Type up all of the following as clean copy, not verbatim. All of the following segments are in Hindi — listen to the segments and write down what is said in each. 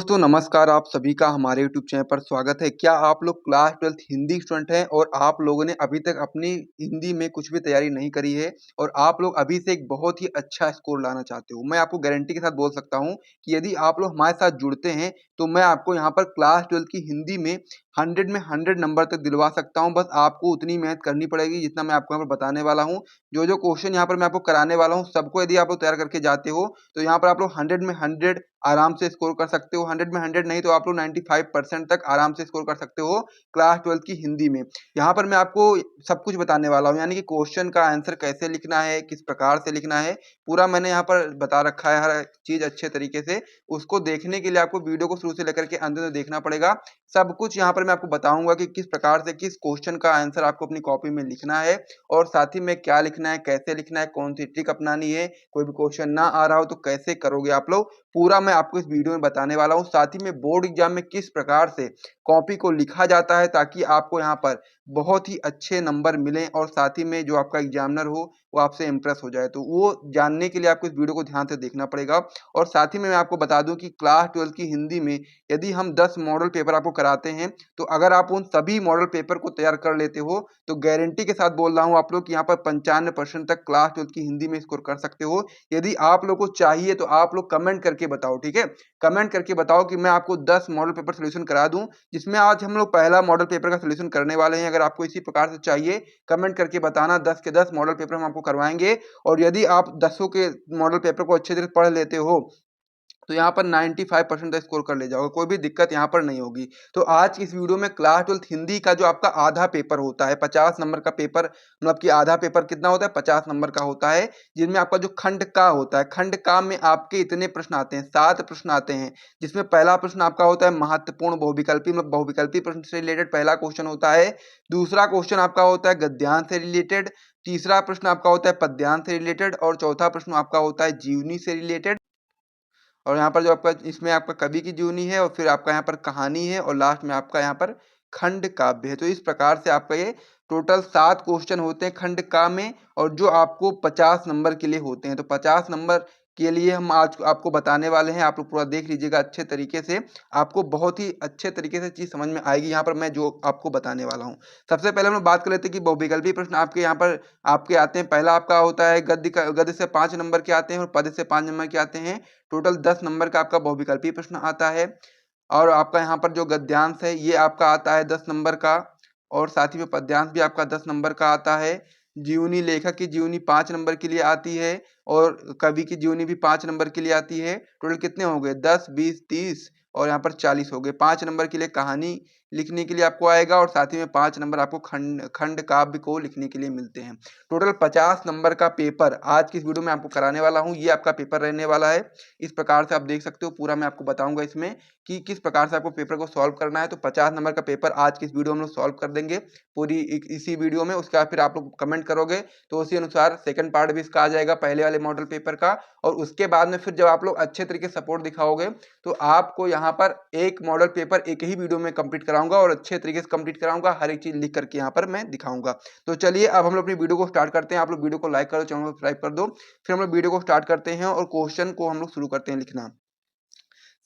दोस्तों नमस्कार, आप सभी का हमारे यूट्यूब चैनल पर स्वागत है। क्या आप लोग क्लास 12th हिंदी स्टूडेंट हैं और आप लोगों ने अभी तक अपनी हिंदी में कुछ भी तैयारी नहीं करी है और आप लोग अभी से एक बहुत ही अच्छा स्कोर लाना चाहते हो? मैं आपको गारंटी के साथ बोल सकता हूँ कि यदि आप लोग हमारे साथ जुड़ते हैं, तो मैं आपको यहाँ पर क्लास 12th की हिंदी में 100 में 100 नंबर तक दिलवा सकता हूँ। बस आपको उतनी मेहनत करनी पड़ेगी जितना मैं आपको यहाँ पर बताने वाला हूँ। जो क्वेश्चन यहाँ पर मैं आपको कराने वाला हूँ, सबको यदि आप लोग तैयार करके जाते हो, तो यहाँ पर आप लोग 100 में 100 आराम से स्कोर कर सकते हो। 100 में 100 नहीं तो आप लोग 95% तक आराम से स्कोर कर सकते हो क्लास 12th की हिंदी में। यहाँ पर मैं आपको सब कुछ बताने वाला हूँ, यानी कि क्वेश्चन का आंसर कैसे लिखना है, किस प्रकार से लिखना है, पूरा मैंने यहाँ पर बता रखा है हर चीज़ अच्छे तरीके से। उसको देखने के लिए आपको वीडियो को शुरू से लेकर के अंत तक देखना पड़ेगा। सब कुछ यहाँ पर मैं आपको बताऊँगा कि किस प्रकार से किस क्वेश्चन का आंसर आपको अपनी कॉपी में लिखना है और साथ ही में क्या लिखना है, कैसे लिखना है, कौन-सी ट्रिक अपनानी है, कोई भी क्वेश्चन ना आ रहा हो तो कैसे करोगे आप लोग, पूरा मैं आपको इस वीडियो में बताने वाला हूँ। साथ ही में बोर्ड एग्जाम में किस प्रकार से कॉपी को लिखा जाता है ताकि आपको यहाँ पर बहुत ही अच्छे नंबर मिलें और साथ ही में जो आपका एग्जामिनर हो वो आपसे इम्प्रेस हो जाए। तो वो जानने के लिए आपको इस वीडियो को ध्यान से देखना पड़ेगा। और साथ ही में मैं आपको बता दूं कि क्लास 12 की हिंदी में यदि हम 10 मॉडल पेपर आपको कराते हैं, तो अगर आप उन सभी मॉडल पेपर को तैयार कर लेते हो, तो गारंटी के साथ बोल रहा हूँ आप लोग कि यहाँ पर 95% तक क्लास 12 की हिंदी में स्कोर कर सकते हो। यदि आप लोग को चाहिए तो आप लोग कमेंट करके बताओ, ठीक है? कमेंट करके बताओ कि मैं आपको 10 मॉडल पेपर सॉल्यूशन करा दूं, जिसमें आज हम लोग पहला मॉडल पेपर का सॉल्यूशन करने वाले हैं। अगर आपको इसी प्रकार से चाहिए, कमेंट करके बताना। 10 के 10 मॉडल पेपर हम आपको करवाएंगे और यदि आप 10 के मॉडल पेपर को अच्छे से पढ़ लेते हो, तो यहाँ पर 95% तक स्कोर कर ले जाओगे, कोई भी दिक्कत यहाँ पर नहीं होगी। तो आज की इस वीडियो में क्लास 12th हिंदी का जो आपका आधा पेपर होता है, 50 नंबर का पेपर, मतलब कि आधा पेपर कितना होता है, 50 नंबर का होता है, जिनमें आपका जो खंड का होता है, खंड का में आपके इतने प्रश्न आते हैं, 7 प्रश्न आते हैं, जिसमें पहला प्रश्न आपका होता है महत्वपूर्ण बहुविकल्पी, मतलब बहुविकल्पी प्रश्न से रिलेटेड पहला क्वेश्चन होता है। दूसरा क्वेश्चन आपका होता है गद्यांश से रिलेटेड, तीसरा प्रश्न आपका होता है पद्यांश से रिलेटेड और चौथा प्रश्न आपका होता है जीवनी से रिलेटेड। और यहाँ पर जो आपका इसमें आपका कवि की जीवनी है और फिर आपका यहाँ पर कहानी है और लास्ट में आपका यहाँ पर खंड काव्य है। तो इस प्रकार से आपका ये टोटल 7 क्वेश्चन होते हैं खंड का में और जो आपको 50 नंबर के लिए होते हैं। तो 50 नंबर के लिए हम आज आपको बताने वाले हैं, आप लोग पूरा देख लीजिएगा अच्छे तरीके से, आपको बहुत ही अच्छे तरीके से चीज़ समझ में आएगी यहाँ पर मैं जो आपको बताने वाला हूँ। सबसे पहले हम लोग बात कर लेते हैं कि बहुविकल्पी प्रश्न आपके यहाँ पर आपके आते हैं। पहला आपका होता है गद्य से 5 नंबर के आते हैं और पद्य से 5 नंबर के आते हैं। टोटल 10 नंबर का आपका बहुविकल्पी प्रश्न आता है और आपका यहाँ पर जो गद्यांश है ये आपका आता है 10 नंबर का और साथ ही में पद्यांश भी आपका 10 नंबर का आता है। जीवनी, लेखक की जीवनी 5 नंबर के लिए आती है और कवि की जीवनी भी 5 नंबर के लिए आती है। टोटल कितने हो गए, 10, 20, 30 और यहाँ पर 40 हो गए। 5 नंबर के लिए कहानी लिखने के लिए आपको आएगा और साथ ही में 5 नंबर आपको खंड काव्य को लिखने के लिए मिलते हैं। टोटल 50 नंबर का पेपर आज की इस वीडियो में आपको कराने वाला हूँ। ये आपका पेपर रहने वाला है। इस प्रकार से आप देख सकते हो, पूरा मैं आपको बताऊंगा इसमें कि किस प्रकार से आपको पेपर को सॉल्व करना है। तो 50 नंबर का पेपर आज की इस वीडियो में हम लोग सॉल्व कर देंगे पूरी इसी वीडियो में। उसके बाद फिर आप लोग कमेंट करोगे तो उसी अनुसार सेकंड पार्ट भी इसका आ जाएगा पहले वाले मॉडल पेपर का। और उसके बाद में फिर जब आप लोग अच्छे तरीके से सपोर्ट दिखाओगे तो आपको यहाँ पर एक मॉडल पेपर एक ही वीडियो में कंप्लीट कराऊंगा और अच्छे तरीके से कंप्लीट कराऊंगा, हर एक चीज लिख करके यहाँ पर मैं दिखाऊंगा। तो चलिए अब हम लोग अपनी वीडियो को स्टार्ट करते हैं। आप लोग वीडियो को लाइक कर दो, चैनल को सब्सक्राइब कर दो। फिर हम लोग वीडियो को स्टार्ट करते हैं और क्वेश्चन को हम लोग शुरू करते हैं लिखना।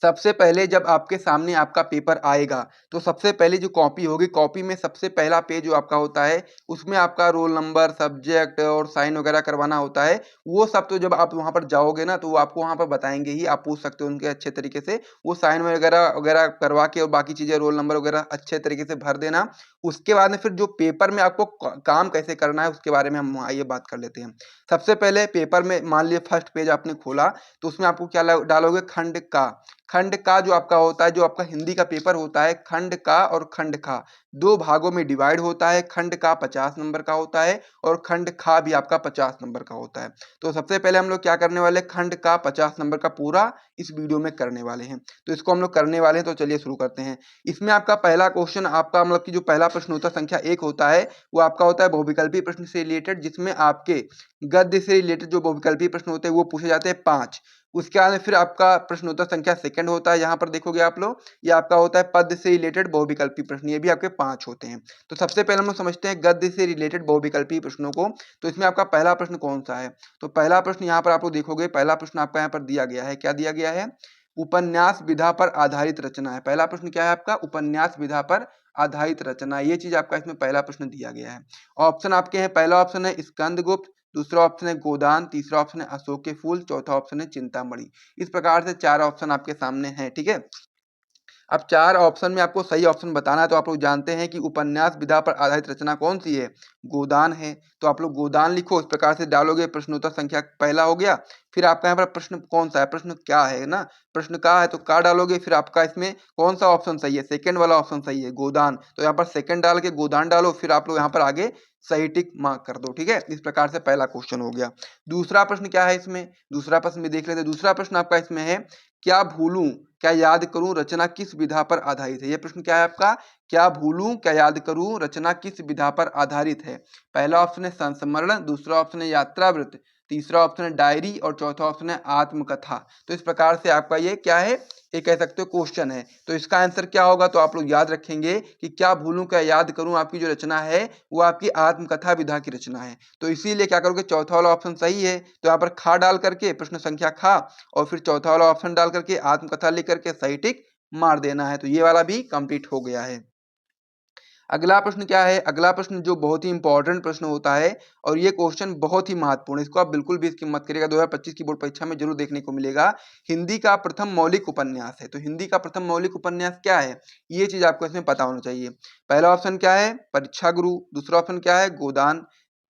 सबसे पहले जब आपके सामने आपका पेपर आएगा तो सबसे पहले जो कॉपी होगी, कॉपी में सबसे पहला पेज जो आपका होता है उसमें आपका रोल नंबर, सब्जेक्ट और साइन वगैरह करवाना होता है। वो सब तो जब आप वहाँ पर जाओगे ना तो वो आपको वहाँ पर बताएंगे ही, आप पूछ सकते हो उनके अच्छे तरीके से। वो साइन वगैरह वगैरह करवा के और बाकी चीज़ें रोल नंबर वगैरह अच्छे तरीके से भर देना। उसके बाद में फिर जो पेपर में आपको काम कैसे करना है उसके बारे में हम आइए बात कर लेते हैं। सबसे पहले पेपर में मान लीजिए फर्स्ट पेज आपने खोला तो उसमें आपको क्या डालोगे, खंड का। खंड का जो आपका होता है, जो आपका हिंदी का पेपर होता है, खंड का और खंड खा 2 भागों में डिवाइड होता है। खंड का 50 नंबर का होता है और खंड खा भी आपका 50 नंबर का होता है। तो सबसे पहले हम लोग क्या करने वाले, खंड का 50 नंबर का पूरा इस वीडियो में करने वाले हैं। तो इसको हम लोग करने वाले हैं, तो चलिए शुरू करते हैं। इसमें आपका पहला क्वेश्चन आपका मतलब कि जो पहला प्रश्न होता है संख्या 1 होता है, वो आपका होता है बहुविकल्पी प्रश्न से रिलेटेड, जिसमें आपके गद्य से रिलेटेड जो बहुविकल्पी प्रश्न होते हैं वो पूछे जाते हैं 5। उसके बाद में फिर आपका प्रश्न होता है संख्या सेकंड होता है, यहाँ पर देखोगे आप लोग, ये आपका होता है पद से रिलेटेड बहुविकल्पी प्रश्न, ये भी आपके 5 होते हैं। तो सबसे पहले हम लोग समझते हैं गद्य से रिलेटेड बहुविकल्पी प्रश्नों को। तो इसमें आपका पहला प्रश्न कौन सा है, तो पहला प्रश्न यहाँ पर आप लोग देखोगे, पहला प्रश्न आपका यहाँ पर दिया गया है, क्या दिया गया है, उपन्यास विधा पर आधारित रचना है। पहला प्रश्न क्या है आपका, उपन्यास विधा पर आधारित रचना, ये चीज आपका इसमें पहला प्रश्न दिया गया है। ऑप्शन आपके हैं, पहला ऑप्शन है स्कंदगुप्त, दूसरा ऑप्शन है गोदान, तीसरा ऑप्शन है अशोक के फूल, चौथा ऑप्शन है चिंतामणि। इस प्रकार से 4 ऑप्शन आपके सामने हैं, ठीक है। अब 4 ऑप्शन में आपको सही ऑप्शन बताना है, तो आप लोग जानते हैं कि उपन्यास विधा पर आधारित रचना कौन सी है, गोदान है। तो आप लोग गोदान लिखो, इस प्रकार से डालोगे, प्रश्नोत्तर संख्या पहला हो गया। फिर आपका यहाँ पर प्रश्न कौन सा है, प्रश्न क्या है ना, प्रश्न का है तो का डालोगे, फिर आपका इसमें कौन सा ऑप्शन सही है, सेकंड वाला ऑप्शन सही है, गोदान। तो यहाँ पर सेकंड डाल के गोदान डालो, फिर आप लोग यहाँ पर आगे सही टिक मार्क कर दो, ठीक है। इस प्रकार से पहला क्वेश्चन हो गया। दूसरा प्रश्न क्या है इसमें, दूसरा प्रश्न भी देख लेते हैं। दूसरा प्रश्न आपका इसमें है, क्या भूलूं क्या याद करूं रचना किस विधा पर आधारित है। यह प्रश्न क्या है आपका, क्या भूलूं क्या याद करूं रचना किस विधा पर आधारित है। पहला ऑप्शन है संस्मरण, दूसरा ऑप्शन है यात्रावृत्त, तीसरा ऑप्शन है डायरी और चौथा ऑप्शन है आत्मकथा। तो इस प्रकार से आपका ये क्या है, ये कह सकते हो क्वेश्चन है। तो इसका आंसर क्या होगा, तो आप लोग याद रखेंगे कि क्या भूलूं क्या याद करूं आपकी जो रचना है वो आपकी आत्मकथा विधा की रचना है। तो इसीलिए क्या करोगे, चौथा वाला ऑप्शन सही है, तो यहाँ पर खा डाल करके प्रश्न संख्या खा और फिर चौथा वाला ऑप्शन डाल करके आत्मकथा लिख करके सही टिक मार देना है। तो ये वाला भी कंप्लीट हो गया है। अगला प्रश्न क्या है, अगला प्रश्न जो बहुत ही इंपॉर्टेंट प्रश्न होता है और ये क्वेश्चन बहुत ही महत्वपूर्ण है, इसको आप बिल्कुल भी स्किप मत करिएगा, 2025 की बोर्ड परीक्षा में जरूर देखने को मिलेगा। हिंदी का प्रथम मौलिक उपन्यास है, तो हिंदी का प्रथम मौलिक उपन्यास क्या है, ये चीज आपको इसमें पता होना चाहिए। पहला ऑप्शन क्या है, परीक्षा गुरु, दूसरा ऑप्शन क्या है, गोदान,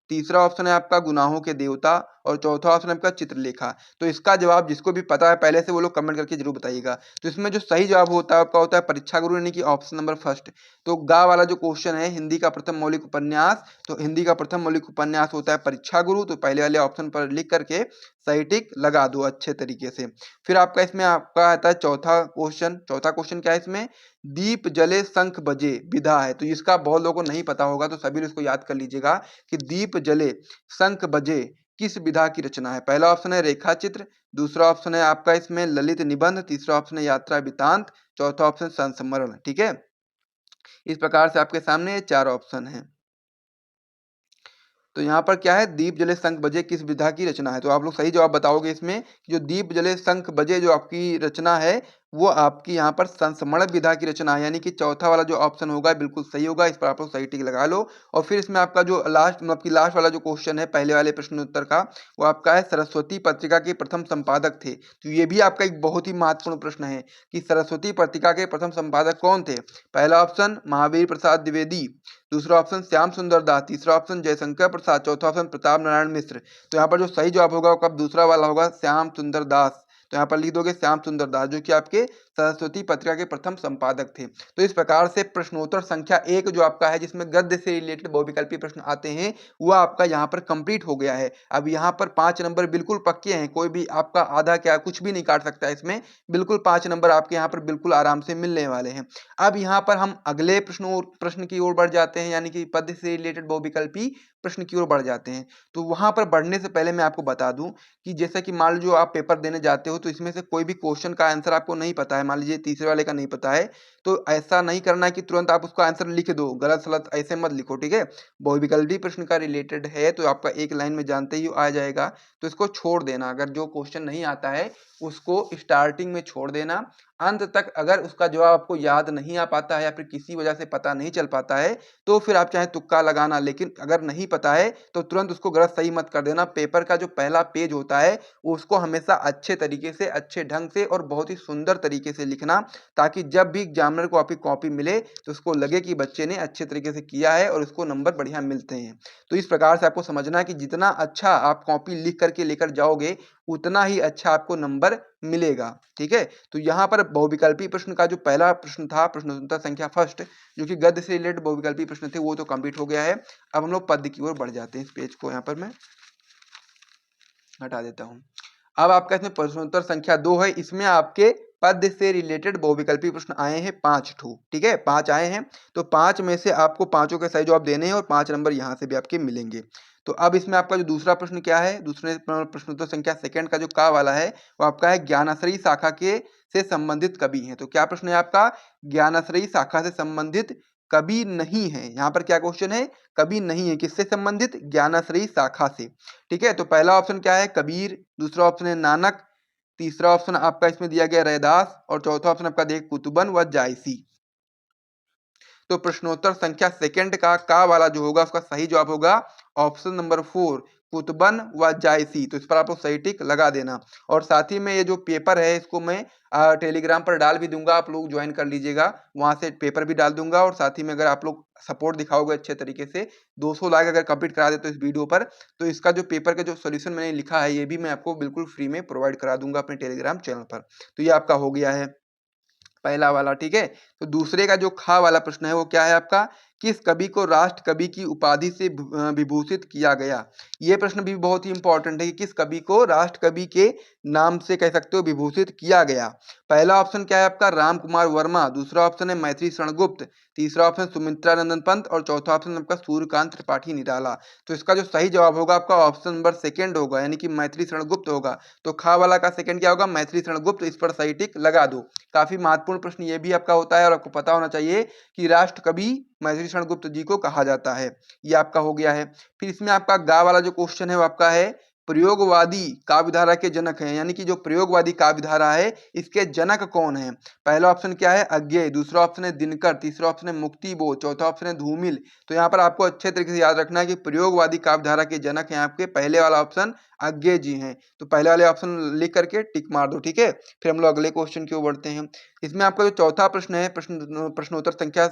तीसरा ऑप्शन है आपका गुनाहों के देवता और चौथा ऑप्शन है आपका चित्रलेखा। तो इसका जवाब जिसको भी पता है पहले से वो लोग कमेंट करके जरूर बताइएगा। तो इसमें जो सही जवाब होता है आपका होता है परीक्षा गुरु, यानी कि ऑप्शन नंबर फर्स्ट। तो गा वाला जो क्वेश्चन है, हिंदी का प्रथम मौलिक उपन्यास, तो हिंदी का प्रथम मौलिक उपन्यास होता है परीक्षा गुरु। तो पहले वाले ऑप्शन पर लिख करके सही टिक लगा दो अच्छे तरीके से। फिर आपका इसमें आपका आता है चौथा क्वेश्चन, चौथा क्वेश्चन क्या है इसमें, दीप जले शंख बजे विधा है। तो इसका बहुत लोगों को नहीं पता होगा, तो सभी लोग इसको याद कर लीजिएगा कि दीप जले शंख बजे किस विधा की रचना है। पहला ऑप्शन है रेखा चित्र, दूसरा ऑप्शन है आपका इसमें ललित निबंध, तीसरा ऑप्शन है यात्रा वृतांत, चौथा ऑप्शन संस्मरण, ठीक है। इस प्रकार से आपके सामने ये 4 ऑप्शन है। तो यहाँ पर क्या है, दीप जले शंख बजे किस विधा की रचना है। तो आप लोग सही जवाब बताओगे इसमें कि जो दीप जले शंख बजे जो आपकी रचना है वो आपकी यहाँ पर संस्मरण विधा की रचना है, यानी कि चौथा वाला जो ऑप्शन होगा बिल्कुल सही होगा। इस पर आप लोग सही टिक लगा लो। और फिर इसमें आपका जो लास्ट वाला जो क्वेश्चन है पहले वाले प्रश्न उत्तर का, वो आपका है सरस्वती पत्रिका के प्रथम संपादक थे। तो ये भी आपका एक बहुत ही महत्वपूर्ण प्रश्न है कि सरस्वती पत्रिका के प्रथम संपादक कौन थे। पहला ऑप्शन महावीर प्रसाद द्विवेदी, दूसरा ऑप्शन श्याम सुंदर दास, तीसरा ऑप्शन जयशंकर प्रसाद, चौथा ऑप्शन प्रताप नारायण मिश्र। तो यहाँ पर जो सही जवाब होगा वो कब दूसरा वाला होगा, श्याम सुंदर दास। तो यहाँ पर लिख दोगे श्याम सुंदर दास, जो कि आपके सरस्वती पत्रिका के प्रथम संपादक थे। तो इस प्रकार से प्रश्नोत्तर संख्या 1 जो आपका है जिसमें गद्य से रिलेटेड बहुविकल्पी प्रश्न आते हैं वो आपका यहाँ पर कंप्लीट हो गया है। अब यहाँ पर 5 नंबर बिल्कुल पक्के हैं, कोई भी आपका आधा क्या कुछ भी नहीं काट सकता है इसमें, बिल्कुल 5 नंबर आपके यहाँ पर बिल्कुल आराम से मिलने वाले हैं। अब यहाँ पर हम अगले प्रश्न की ओर बढ़ जाते हैं, यानी कि पद से रिलेटेड बहुविकल्पी प्रश्न की ओर बढ़ जाते हैं। तो वहां पर बढ़ने से पहले मैं आपको बता दूं कि जैसा कि मान लीजिए आप पेपर देने जाते हो तो इसमें से कोई भी क्वेश्चन का आंसर आपको नहीं पता है, मान लीजिए तीसरे वाले का नहीं पता है, तो ऐसा नहीं करना है कि तुरंत आप उसका आंसर लिख दो, गलत सलत ऐसे मत लिखो, ठीक है। बहुविकल्पी प्रश्न का रिलेटेड है तो आपका एक लाइन में जानते ही आ जाएगा, तो इसको छोड़ देना। अगर जो क्वेश्चन नहीं आता है उसको स्टार्टिंग में छोड़ देना, अंत तक अगर उसका जवाब आपको याद नहीं आ पाता है या फिर किसी वजह से पता नहीं चल पाता है तो फिर आप चाहे तुक्का लगाना, लेकिन अगर नहीं पता है तो तुरंत उसको गलत सही मत कर देना। पेपर का जो पहला पेज होता है उसको हमेशा अच्छे तरीके से, अच्छे ढंग से और बहुत ही सुंदर तरीके से लिखना, ताकि जब भी एग्जामिनर को आपकी कॉपी मिले तो उसको लगे कि बच्चे ने अच्छे तरीके से किया है और उसको नंबर बढ़िया मिलते हैं। तो इस प्रकार से आपको समझना है कि जितना अच्छा आप कॉपी लिख करके लेकर जाओगे उतना ही अच्छा आपको नंबर मिलेगा, ठीक है। तो यहाँ पर बहुविकल्पी प्रश्न का जो पहला प्रश्न था, प्रश्नोत्तर संख्या फर्स्ट, जो कि गद्य से रिलेटेड बहुविकल्पी प्रश्न थे, वो तो कंप्लीट हो गया है। अब हम लोग पद्य की ओर बढ़ जाते हैं। इस पेज को यहाँ पर मैं हटा देता हूँ। अब आपका इसमें प्रश्नोत्तर संख्या 2 है, इसमें आपके पद्य से रिलेटेड बहुविकल्पी प्रश्न आए हैं 5 ठो, ठीक है, 5 आए हैं। तो 5 में से आपको पांचों के सही जवाब देने हैं और 5 नंबर यहाँ से भी आपके मिलेंगे। तो अब इसमें आपका जो दूसरा प्रश्न क्या है, दूसरे प्रश्नोत्तर संख्या सेकंड का जो का वाला है वो आपका है ज्ञानाश्रयी शाखा के से संबंधित कवि हैं। तो क्या प्रश्न है आपका, ज्ञानाश्रयी शाखा से संबंधित कवि नहीं है। यहाँ पर क्या क्वेश्चन है, कवि नहीं है, किससे संबंधित, ज्ञानाश्रयी शाखा से, ठीक है। तो पहला ऑप्शन क्या है, कबीर, दूसरा ऑप्शन है नानक, तीसरा ऑप्शन आपका इसमें दिया गया रैदास और चौथा ऑप्शन आपका देखिए कुतुबन व जायसी। तो प्रश्नोत्तर संख्या सेकंड का वाला जो होगा उसका सही जवाब होगा ऑप्शन नंबर 4 कुतुबन व जायसी। तो इस पर आप लोग सही टिक लगा देना। और साथ ही में ये जो पेपर है इसको मैं टेलीग्राम पर डाल भी दूंगा, आप लोग ज्वाइन कर लीजिएगा, वहां से पेपर भी डाल दूंगा। और साथ ही में अगर आप लोग सपोर्ट दिखाओगे अच्छे तरीके से 200 लाइक अगर कंप्लीट करा देते हो इस वीडियो पर, तो इसका जो पेपर का जो सोल्यूशन मैंने लिखा है ये भी मैं आपको बिल्कुल फ्री में प्रोवाइड करा दूंगा अपने टेलीग्राम चैनल पर। तो ये आपका हो गया है पहला वाला, ठीक है। तो दूसरे का जो खा वाला प्रश्न है वो क्या है आपका, किस कवि को राष्ट्र कवि की उपाधि से विभूषित किया गया। ये प्रश्न भी बहुत ही इंपॉर्टेंट है कि किस कवि को राष्ट्र कवि के नाम से कह सकते हो विभूषित किया गया। पहला ऑप्शन क्या है आपका राम कुमार वर्मा, दूसरा ऑप्शन है मैथिली शरणगुप्त, तीसरा ऑप्शन सुमित्रा नंदन पंत और चौथा ऑप्शन आपका सूर्यकांत त्रिपाठी निराला। तो इसका जो सही जवाब होगा आपका ऑप्शन नंबर सेकंड होगा, यानी कि मैथिली शरणगुप्त होगा। तो खा वाला का सेकंड क्या होगा, मैथिली शरणगुप्त। इस पर सही टिक लगा दो। काफी महत्वपूर्ण प्रश्न ये भी आपका होता है और आपको पता होना चाहिए कि राष्ट्र कवि मैथिली शरणगुप्त जी को कहा जाता है। ये आपका हो गया है। फिर इसमें आपका गा वाला जो क्वेश्चन है वो आपका है प्रयोगवादी काव्यधारा के जनक हैं, यानी कि जो प्रयोगवादी काव्यधारा है इसके जनक कौन है। पहला ऑप्शन क्या है अज्ञेय, दूसरा ऑप्शन है दिनकर, तीसरा ऑप्शन है मुक्तिबोध, चौथा ऑप्शन है धूमिल। तो यहाँ पर आपको अच्छे तरीके से याद रखना है कि प्रयोगवादी काव्यधारा के जनक हैं आपके पहले वाला ऑप्शन अज्ञेय जी हैं। तो पहले वाले ऑप्शन लिख करके टिक मार दो, ठीक है। फिर हम लोग अगले क्वेश्चन की ओर बढ़ते हैं। इसमें आपका जो चौथा प्रश्न है प्रश्नोत्तर संख्या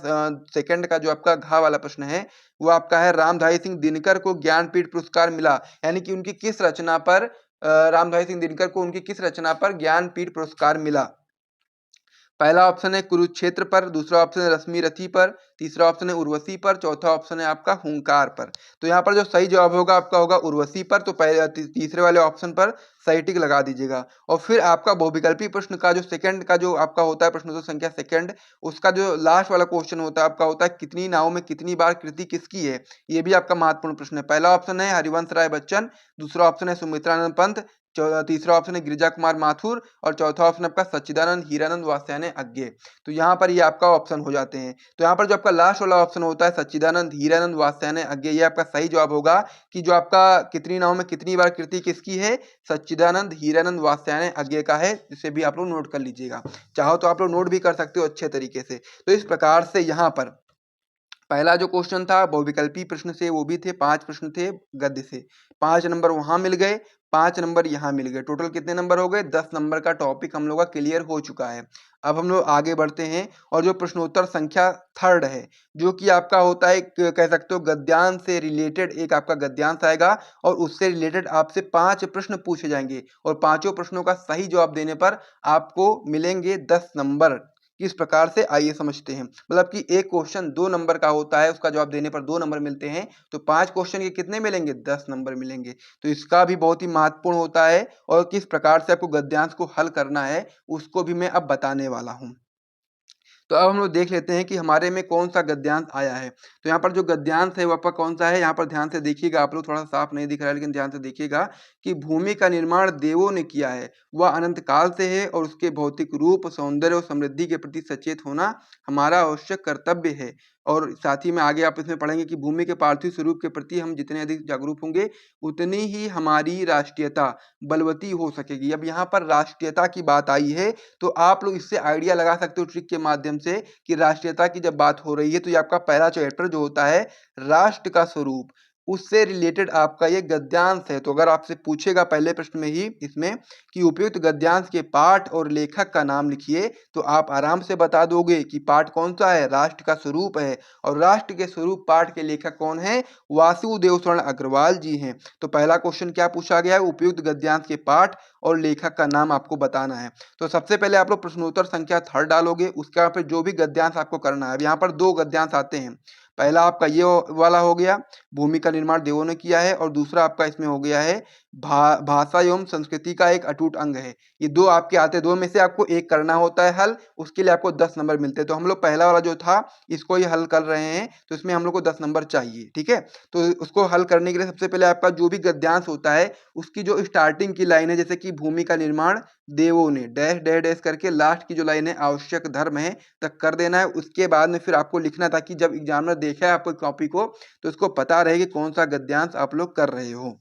सेकंड का जो आपका घा वाला प्रश्न है वो आपका है रामधारी सिंह दिनकर को ज्ञानपीठ पुरस्कार मिला, यानी कि उनकी किस रचना पर रामधारी सिंह दिनकर को उनकी किस रचना पर ज्ञानपीठ पुरस्कार मिला। पहला ऑप्शन है कुरुक्षेत्र पर, दूसरा ऑप्शन है रश्मि रथी पर, तीसरा ऑप्शन है उर्वशी पर, चौथा ऑप्शन है आपका हुंकार पर। तो यहाँ पर जो सही जवाब होगा आपका होगा उर्वशी पर। तो पहले तीसरे वाले ऑप्शन पर सही टिक लगा दीजिएगा। और फिर आपका बहुविकल्पी प्रश्न का जो सेकंड का जो आपका होता है प्रश्न संख्या सेकंड, उसका जो लास्ट वाला क्वेश्चन होता है आपका होता है कितनी नाव में कितनी बार कृति किसकी है। ये भी आपका महत्वपूर्ण प्रश्न है। पहला ऑप्शन है हरिवंश राय बच्चन, दूसरा ऑप्शन है सुमित्रानंद पंत, तीसरा ऑप्शन है गिरिजा कुमार माथुर और चौथा ऑप्शन आपका सच्चिदानंद हीरानंद वात्स्यायन अज्ञे। तो यहाँ पर ये आपका ऑप्शन हो जाते हैं। तो यहाँ पर जो आपका लास्ट वाला ऑप्शन होता है सच्चिदानंद हीरानंद वात्स्यायन अज्ञे, ये आपका सही जवाब होगा कि जो आपका कितनी नाव में कितनी बार कृति किसकी है, सच्चिदानंद हीरानंद वात्स्यायन अज्ञे का है। इसे भी आप लोग नोट कर लीजिएगा, चाहो तो आप लोग नोट भी कर सकते हो अच्छे तरीके से। तो इस प्रकार से यहाँ पर पहला जो क्वेश्चन था बहुविकल्पी प्रश्न से वो भी थे 5 प्रश्न थे गद्य से, 5 नंबर वहां मिल गए, 5 नंबर यहाँ मिल गए, टोटल कितने नंबर हो गए 10 नंबर का टॉपिक हम लोग का क्लियर हो चुका है। अब हम लोग आगे बढ़ते हैं और जो प्रश्नोत्तर संख्या थर्ड है जो कि आपका होता है कह सकते हो गद्यांश से रिलेटेड, एक आपका गद्यांश आएगा और उससे रिलेटेड आपसे 5 प्रश्न पूछे जाएंगे और पांचों प्रश्नों का सही जवाब देने पर आपको मिलेंगे 10 नंबर। किस प्रकार से आइए समझते हैं, मतलब कि एक क्वेश्चन 2 नंबर का होता है उसका जवाब देने पर 2 नंबर मिलते हैं, तो 5 क्वेश्चन के कितने मिलेंगे 10 नंबर मिलेंगे। तो इसका भी बहुत ही महत्वपूर्ण होता है और किस प्रकार से आपको गद्यांश को हल करना है उसको भी मैं अब बताने वाला हूं। तो अब हम लोग देख लेते हैं कि हमारे में कौन सा गद्यांश आया है। तो यहाँ पर जो गद्यांश है वो आपका कौन सा है, यहाँ पर ध्यान से देखिएगा, आप लोग थोड़ा साफ नहीं दिख रहा है लेकिन ध्यान से देखिएगा कि भूमि का निर्माण देवों ने किया है, वह अनंत काल से है और उसके भौतिक रूप सौंदर्य और समृद्धि के प्रति सचेत होना हमारा आवश्यक कर्तव्य है। और साथ ही में आगे आप इसमें पढ़ेंगे कि भूमि के पार्थिव स्वरूप के प्रति हम जितने अधिक जागरूक होंगे उतनी ही हमारी राष्ट्रीयता बलवती हो सकेगी। अब यहाँ पर राष्ट्रीयता की बात आई है तो आप लोग इससे आइडिया लगा सकते हो ट्रिक के माध्यम से कि राष्ट्रीयता की जब बात हो रही है तो ये आपका पहला चैप्टर जो होता है राष्ट्र का स्वरूप, उससे रिलेटेड आपका ये गद्यांश है। तो अगर आपसे पूछेगा पहले प्रश्न में ही इसमें कि उपयुक्त गद्यांश के पाठ और लेखक का नाम लिखिए, तो आप आराम से बता दोगे कि पाठ कौन सा है, राष्ट्र का स्वरूप है। और राष्ट्र के स्वरूप पाठ के लेखक कौन है, वासुदेव शरण अग्रवाल जी हैं। तो पहला क्वेश्चन क्या पूछा गया है, उपयुक्त गद्यांश के पाठ और लेखक का नाम आपको बताना है। तो सबसे पहले आप लोग प्रश्नोत्तर संख्या थर्ड डालोगे, उसके बाद फिर जो भी गद्यांश आपको करना है। अब यहाँ पर 2 गद्यांश आते हैं, पहला आपका ये वाला हो गया भूमि का निर्माण देवों ने किया है और दूसरा आपका इसमें हो गया है भाषा एवं संस्कृति का एक अटूट अंग है। ये 2 आपके आते हैं, 2 में से आपको एक करना होता है हल, उसके लिए आपको 10 नंबर मिलते हैं। तो हम लोग पहला वाला जो था इसको ही हल कर रहे हैं, तो इसमें हम लोग को 10 नंबर चाहिए, ठीक है। तो उसको हल करने के लिए सबसे पहले आपका जो भी गद्यांश होता है उसकी जो स्टार्टिंग की लाइन है, जैसे कि भूमि का निर्माण देवों ने डैश डैश डैश करके लास्ट की जो लाइन है आवश्यक धर्म है तक कर देना है। उसके बाद में फिर आपको लिखना था कि जब एग्जामिनर देखे आपको कॉपी को तो उसको पता रहे कि कौन सा गद्यांश आप लोग कर रहे हो।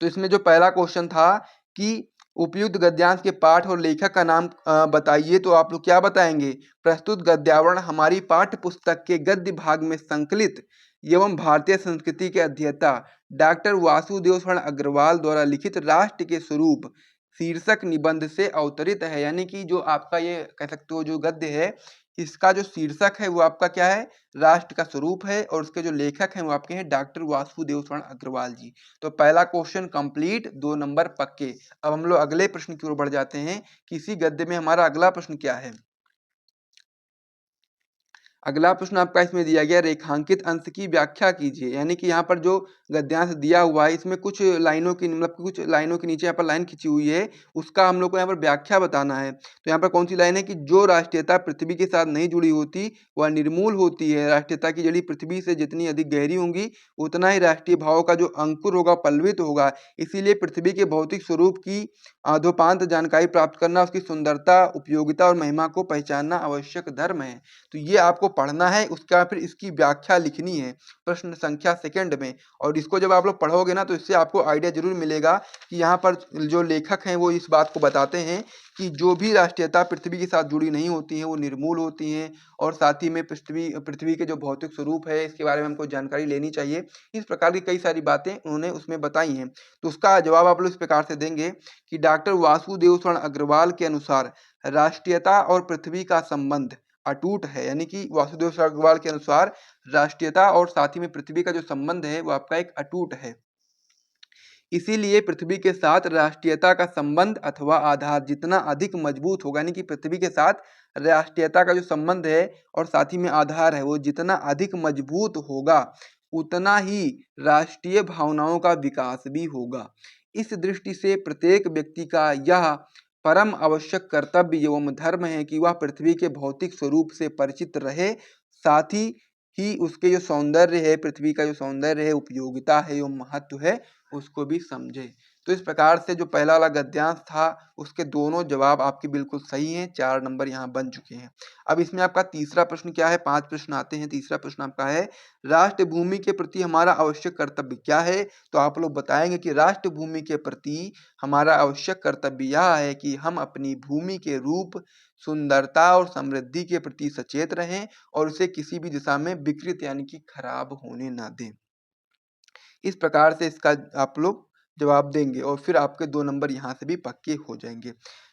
तो इसमें जो पहला क्वेश्चन था कि उपयुक्त गद्यांश के पाठ और लेखक का नाम बताइए, तो आप लोग क्या बताएंगे? प्रस्तुत गद्यावरण हमारी पाठ्य पुस्तक के गद्य भाग में संकलित एवं भारतीय संस्कृति के अध्येता डॉक्टर वासुदेव शरण अग्रवाल द्वारा लिखित राष्ट्र के स्वरूप शीर्षक निबंध से अवतरित है। यानी कि जो आपका ये कह सकते हो जो गद्य है, इसका जो शीर्षक है वो आपका क्या है? राष्ट्र का स्वरूप है, और उसके जो लेखक हैं वो आपके हैं डॉक्टर वासुदेव शरण अग्रवाल जी। तो पहला क्वेश्चन कंप्लीट, 2 नंबर पक्के। अब हम लोग अगले प्रश्न की ओर बढ़ जाते हैं कि इसी गद्य में हमारा अगला प्रश्न क्या है। अगला प्रश्न आपका इसमें दिया गया, रेखांकित अंश की व्याख्या कीजिए। यानी कि यहाँ पर जो गद्यांश दिया हुआ है, इसमें कुछ लाइनों की मतलब कुछ लाइनों के नीचे यहाँ पर लाइन खींची हुई है, उसका हम लोग को यहाँ पर व्याख्या बताना है। तो यहाँ पर कौन सी लाइन है कि जो राष्ट्रीयता पृथ्वी के साथ नहीं जुड़ी होती वह निर्मूल होती है। राष्ट्रीयता की जड़ी पृथ्वी से जितनी अधिक गहरी होंगी उतना ही राष्ट्रीय भाव का जो अंकुर होगा पल्लवित होगा। इसीलिए पृथ्वी के भौतिक स्वरूप की आद्योपांत जानकारी प्राप्त करना, उसकी सुंदरता, उपयोगिता और महिमा को पहचानना आवश्यक धर्म है। तो ये आपको पढ़ना है, उसका फिर इसकी व्याख्या लिखनी है प्रश्न संख्या सेकंड में। और इसको जब आप लोग पढ़ोगे ना तो इससे आपको आइडिया जरूर मिलेगा कि यहाँ पर जो लेखक हैं वो इस बात को बताते हैं कि जो भी राष्ट्रीयता पृथ्वी के साथ जुड़ी नहीं होती हैं वो निर्मूल होती हैं, और साथ ही में पृथ्वी पृथ्वी के जो भौतिक स्वरूप है इसके बारे में हमको जानकारी लेनी चाहिए। इस प्रकार की कई सारी बातें उन्होंने उसमें बताई हैं। तो उसका जवाब आप लोग इस प्रकार से देंगे कि डॉक्टर वासुदेव शरण अग्रवाल के अनुसार राष्ट्रीयता और पृथ्वी का संबंध अटूट है। यानी कि वासुदेव शरण अग्रवाल के अनुसार राष्ट्रीयता और साथ ही में पृथ्वी का जो संबंध है वो आपका एक अटूट है। इसीलिए पृथ्वी के साथ राष्ट्रीयता का संबंध अथवा आधार जितना अधिक मजबूत होगा, यानी कि पृथ्वी के साथ राष्ट्रीयता का जो संबंध है और साथ ही में आधार है वो जितना अधिक मजबूत होगा उतना ही राष्ट्रीय भावनाओं का विकास भी होगा। इस दृष्टि से प्रत्येक व्यक्ति का यह परम आवश्यक कर्तव्य एवं धर्म है कि वह पृथ्वी के भौतिक स्वरूप से परिचित रहे, साथ ही उसके जो सौंदर्य है, पृथ्वी का जो सौंदर्य है, उपयोगिता है एवं महत्व है, उसको भी समझे। तो इस प्रकार से जो पहला वाला गद्यांश था उसके दोनों जवाब आपके बिल्कुल सही हैं, 4 नंबर यहाँ बन चुके हैं। अब इसमें आपका तीसरा प्रश्न क्या है, 5 प्रश्न आते हैं। तीसरा प्रश्न आपका है, राष्ट्र भूमि के प्रति हमारा आवश्यक कर्तव्य क्या है? तो आप लोग बताएंगे कि राष्ट्र भूमि के प्रति हमारा आवश्यक कर्तव्य यह है कि हम अपनी भूमि के रूप, सुंदरता और समृद्धि के प्रति सचेत रहें और उसे किसी भी दिशा में विकृत यानी कि खराब होने ना दें। इस प्रकार से इसका आप लोग जवाब देंगे और फिर आपके 2 नंबर यहाँ से भी पक्के हो जाएंगे।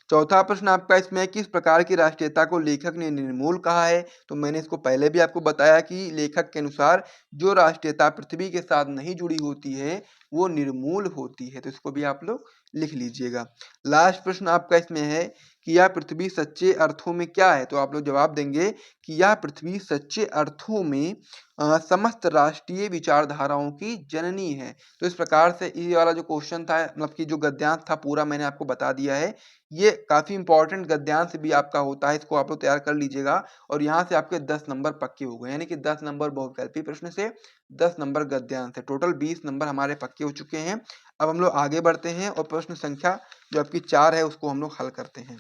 चौथा प्रश्न आपका इसमें है, किस प्रकार की राष्ट्रीयता को लेखक ने निर्मूल कहा है? तो मैंने इसको पहले भी आपको बताया कि लेखक के अनुसार जो राष्ट्रीयता पृथ्वी के साथ नहीं जुड़ी होती है वो निर्मूल होती है। तो इसको भी आप लोग लिख लीजिएगा। लास्ट प्रश्न आपका इसमें है कि यह पृथ्वी सच्चे अर्थों में क्या है? तो आप लोग जवाब देंगे कि यह पृथ्वी सच्चे अर्थों में समस्त राष्ट्रीय विचारधाराओं की जननी है। तो इस प्रकार से ये वाला जो क्वेश्चन था, मतलब कि जो गद्यांश था पूरा मैंने आपको बता दिया है। ये काफी इंपॉर्टेंट गद्यांश भी आपका होता है, इसको आप लोग तैयार कर लीजिएगा और यहाँ से आपके 10 नंबर पक्के हो गए। यानी कि 10 नंबर बहुविकल्पी प्रश्न से 10 नंबर गद्यांश से टोटल 20 नंबर हमारे पक्के हो चुके हैं। अब हम लोग आगे बढ़ते हैं और प्रश्न संख्या जो आपकी 4 है उसको हम लोग हल करते हैं।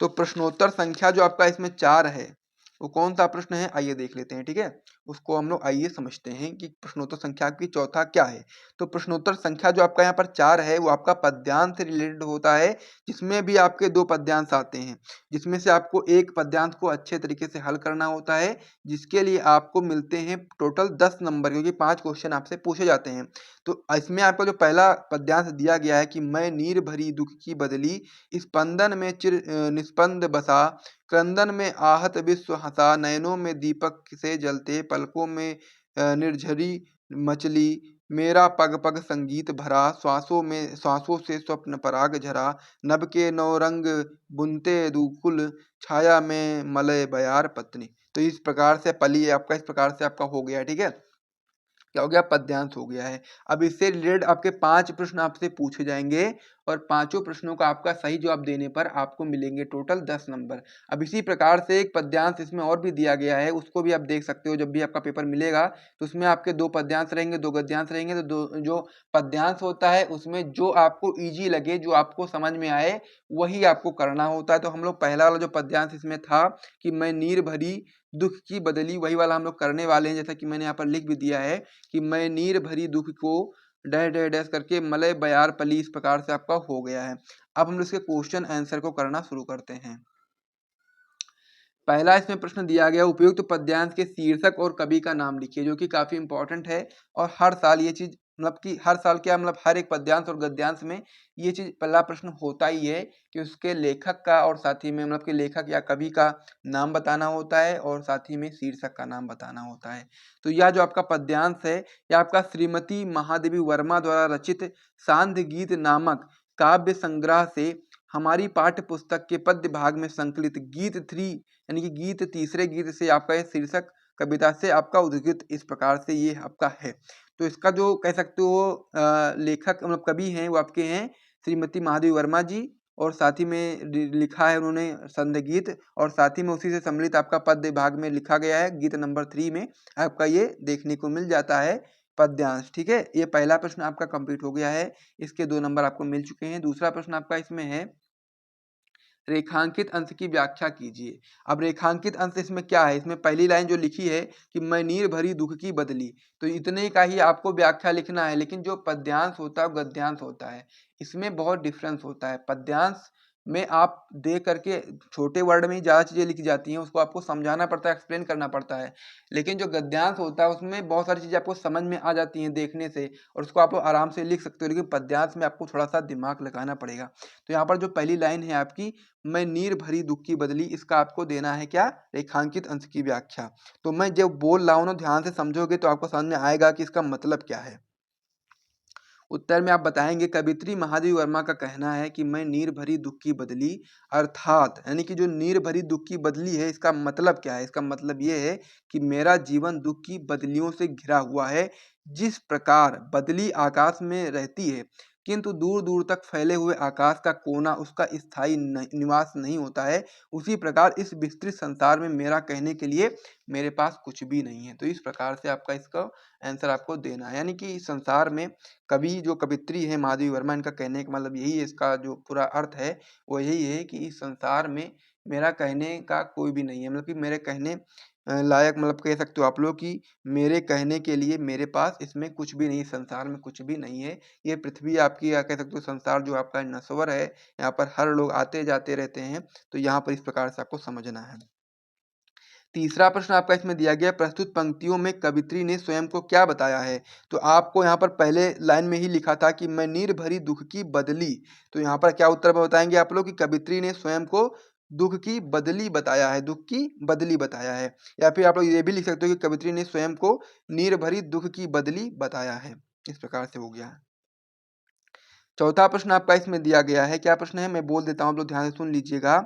तो प्रश्नोत्तर संख्या जो आपका इसमें 4 है वो कौन सा प्रश्न है, आइए देख लेते हैं। ठीक है, उसको हम लोग आइए समझते हैं कि प्रश्नोत्तर संख्या की चौथा क्या है। तो प्रश्नोत्तर संख्या जो आपका यहाँ पर 4 है वो आपका पद्यांश से रिलेटेड होता है, जिसमें भी आपके 2 पद्यांश आते हैं, जिसमें से आपको एक पद्यांश को अच्छे तरीके से हल करना होता है, जिसके लिए आपको मिलते हैं टोटल 10 नंबर, क्योंकि 5 क्वेश्चन आपसे पूछे जाते हैं। तो इसमें आपका जो पहला पद्यांश दिया गया है कि मैं नीर भरी दुख की बदली, स्पंदन में चिर निस्पंद बसा, क्रंदन में आहत विश्व हंसा, नयनों में दीपक से जलते, पलकों में निर्झरी मचली, मेरा पग पग संगीत भरा, श्वासों से स्वप्न पराग झरा, नभ के नौरंग बुनते दुकुल, छाया में मलय बयार पत्नी। तो इस प्रकार से पली आपका इस प्रकार से आपका हो गया। ठीक है, क्या हो गया, पद्यांश हो गया है। अब इससे रिलेटेड आपके 5 प्रश्न आपसे पूछे जाएंगे और पांचों प्रश्नों का आपका सही जवाब देने पर आपको मिलेंगे टोटल 10 नंबर। अब इसी प्रकार से एक पद्यांश इसमें और भी दिया गया है, उसको भी आप देख सकते हो। जब भी आपका पेपर मिलेगा तो उसमें आपके 2 पद्यांश रहेंगे, 2 गद्यांश रहेंगे। तो जो पद्यांश होता है उसमें जो आपको ईजी लगे, जो आपको समझ में आए वही आपको करना होता है। तो हम लोग पहला वाला जो पद्यांश इसमें था कि मैं नीर भरी दुख की बदली, वही वाला हम लोग करने वाले हैं। जैसा कि मैंने यहाँ पर लिख भी दिया है कि मैं नीर भरी दुख को डैश डैश डैश करके मलय बयार पली, इस प्रकार से आपका हो गया है। अब हम लोग इसके क्वेश्चन आंसर को करना शुरू करते हैं। पहला इसमें प्रश्न दिया गया, उपयुक्त पद्यांश के शीर्षक और कवि का नाम लिखिए, जो कि काफी इंपॉर्टेंट है और हर साल ये चीज मतलब कि हर साल क्या मतलब हर एक पद्यांश और गद्यांश में ये चीज पहला प्रश्न होता ही है कि उसके लेखक का और साथ ही में मतलब कि लेखक या कवि का नाम बताना होता है और साथ ही में शीर्षक का नाम बताना होता है। तो यह जो आपका पद्यांश है यह आपका श्रीमती महादेवी वर्मा द्वारा रचित सांध्य गीत नामक काव्य संग्रह से हमारी पाठ्य पुस्तक के पद्य भाग में संकलित गीत 3 यानी कि गीत तीसरे गीत से आपका ये शीर्षक कविता से आपका उद्धृत इस प्रकार से ये आपका है। तो इसका जो कह सकते हो लेखक मतलब कवि हैं वो आपके हैं श्रीमती महादेवी वर्मा जी, और साथ ही में लिखा है उन्होंने संध्य गीत, और साथ ही में उसी से सम्मिलित आपका पद्य भाग में लिखा गया है गीत नंबर 3 में आपका ये देखने को मिल जाता है पद्यांश। ठीक है, ये पहला प्रश्न आपका कंप्लीट हो गया है, इसके 2 नंबर आपको मिल चुके हैं। दूसरा प्रश्न आपका इसमें है, रेखांकित अंश की व्याख्या कीजिए। अब रेखांकित अंश इसमें क्या है, इसमें पहली लाइन जो लिखी है कि मैं नीर भरी दुख की बदली, तो इतने का ही आपको व्याख्या लिखना है। लेकिन जो पद्यांश होता है गद्यांश होता है, इसमें बहुत डिफरेंस होता है। पद्यांश में आप दे करके छोटे वर्ड में ही ज़्यादा चीज़ें लिखी जाती हैं, उसको आपको समझाना पड़ता है, एक्सप्लेन करना पड़ता है। लेकिन जो गद्यांश होता है उसमें बहुत सारी चीज़ें आपको समझ में आ जाती हैं देखने से, और उसको आप आराम से लिख सकते हो। लेकिन पद्यांश में आपको थोड़ा सा दिमाग लगाना पड़ेगा। तो यहाँ पर जो पहली लाइन है आपकी, मैं नीर भरी दुख की बदली, इसका आपको देना है क्या, रेखांकित अंश की व्याख्या। तो मैं जब बोल रहा हूं ना ध्यान से समझोगे तो आपको समझ में आएगा कि इसका मतलब क्या है। उत्तर में आप बताएंगे, कवित्री महादेवी वर्मा का कहना है कि मैं नीर भरी दुख की बदली, अर्थात यानी कि जो नीर भरी दुख की बदली है इसका मतलब क्या है, इसका मतलब ये है कि मेरा जीवन दुख की बदलियों से घिरा हुआ है। जिस प्रकार बदली आकाश में रहती है किंतु दूर दूर तक फैले हुए आकाश का कोना उसका स्थायी निवास नहीं होता है, उसी प्रकार इस विस्तृत संसार में मेरा कहने के लिए मेरे पास कुछ भी नहीं है। तो इस प्रकार से आपका इसका आंसर आपको देना है। यानी कि इस संसार में कवि जो कवित्री है माधवी वर्मा, इनका कहने का मतलब यही है, इसका जो पूरा अर्थ है वो यही है कि इस संसार में मेरा कहने का कोई भी नहीं है, मतलब कि मेरे कहने लायक, मतलब कह सकते हो आप लोग कि मेरे कहने के लिए मेरे पास इसमें कुछ भी नहीं, संसार में कुछ भी नहीं है। ये पृथ्वी आपकी या कह सकते हो संसार जो आपका नश्वर है, यहाँ पर हर लोग आते जाते रहते हैं। तो यहाँ पर इस प्रकार से आपको समझना है। तीसरा प्रश्न आपका इसमें दिया गया, प्रस्तुत पंक्तियों में कवित्री ने स्वयं को क्या बताया है। तो आपको यहाँ पर पहले लाइन में ही लिखा था कि मैं नीर भरी दुख की बदली, तो यहाँ पर क्या उत्तर बताएंगे आप लोग कि कवित्री ने स्वयं को दुख की बदली बताया है, दुख की बदली बताया है। या फिर आप लोग ये भी लिख सकते हो कि कवित्री ने स्वयं को नीर भरी दुख की बदली बताया है। इस प्रकार से हो गया। चौथा प्रश्न आपका इसमें दिया गया है, क्या प्रश्न है मैं बोल देता हूँ, आप लोग ध्यान से सुन लीजिएगा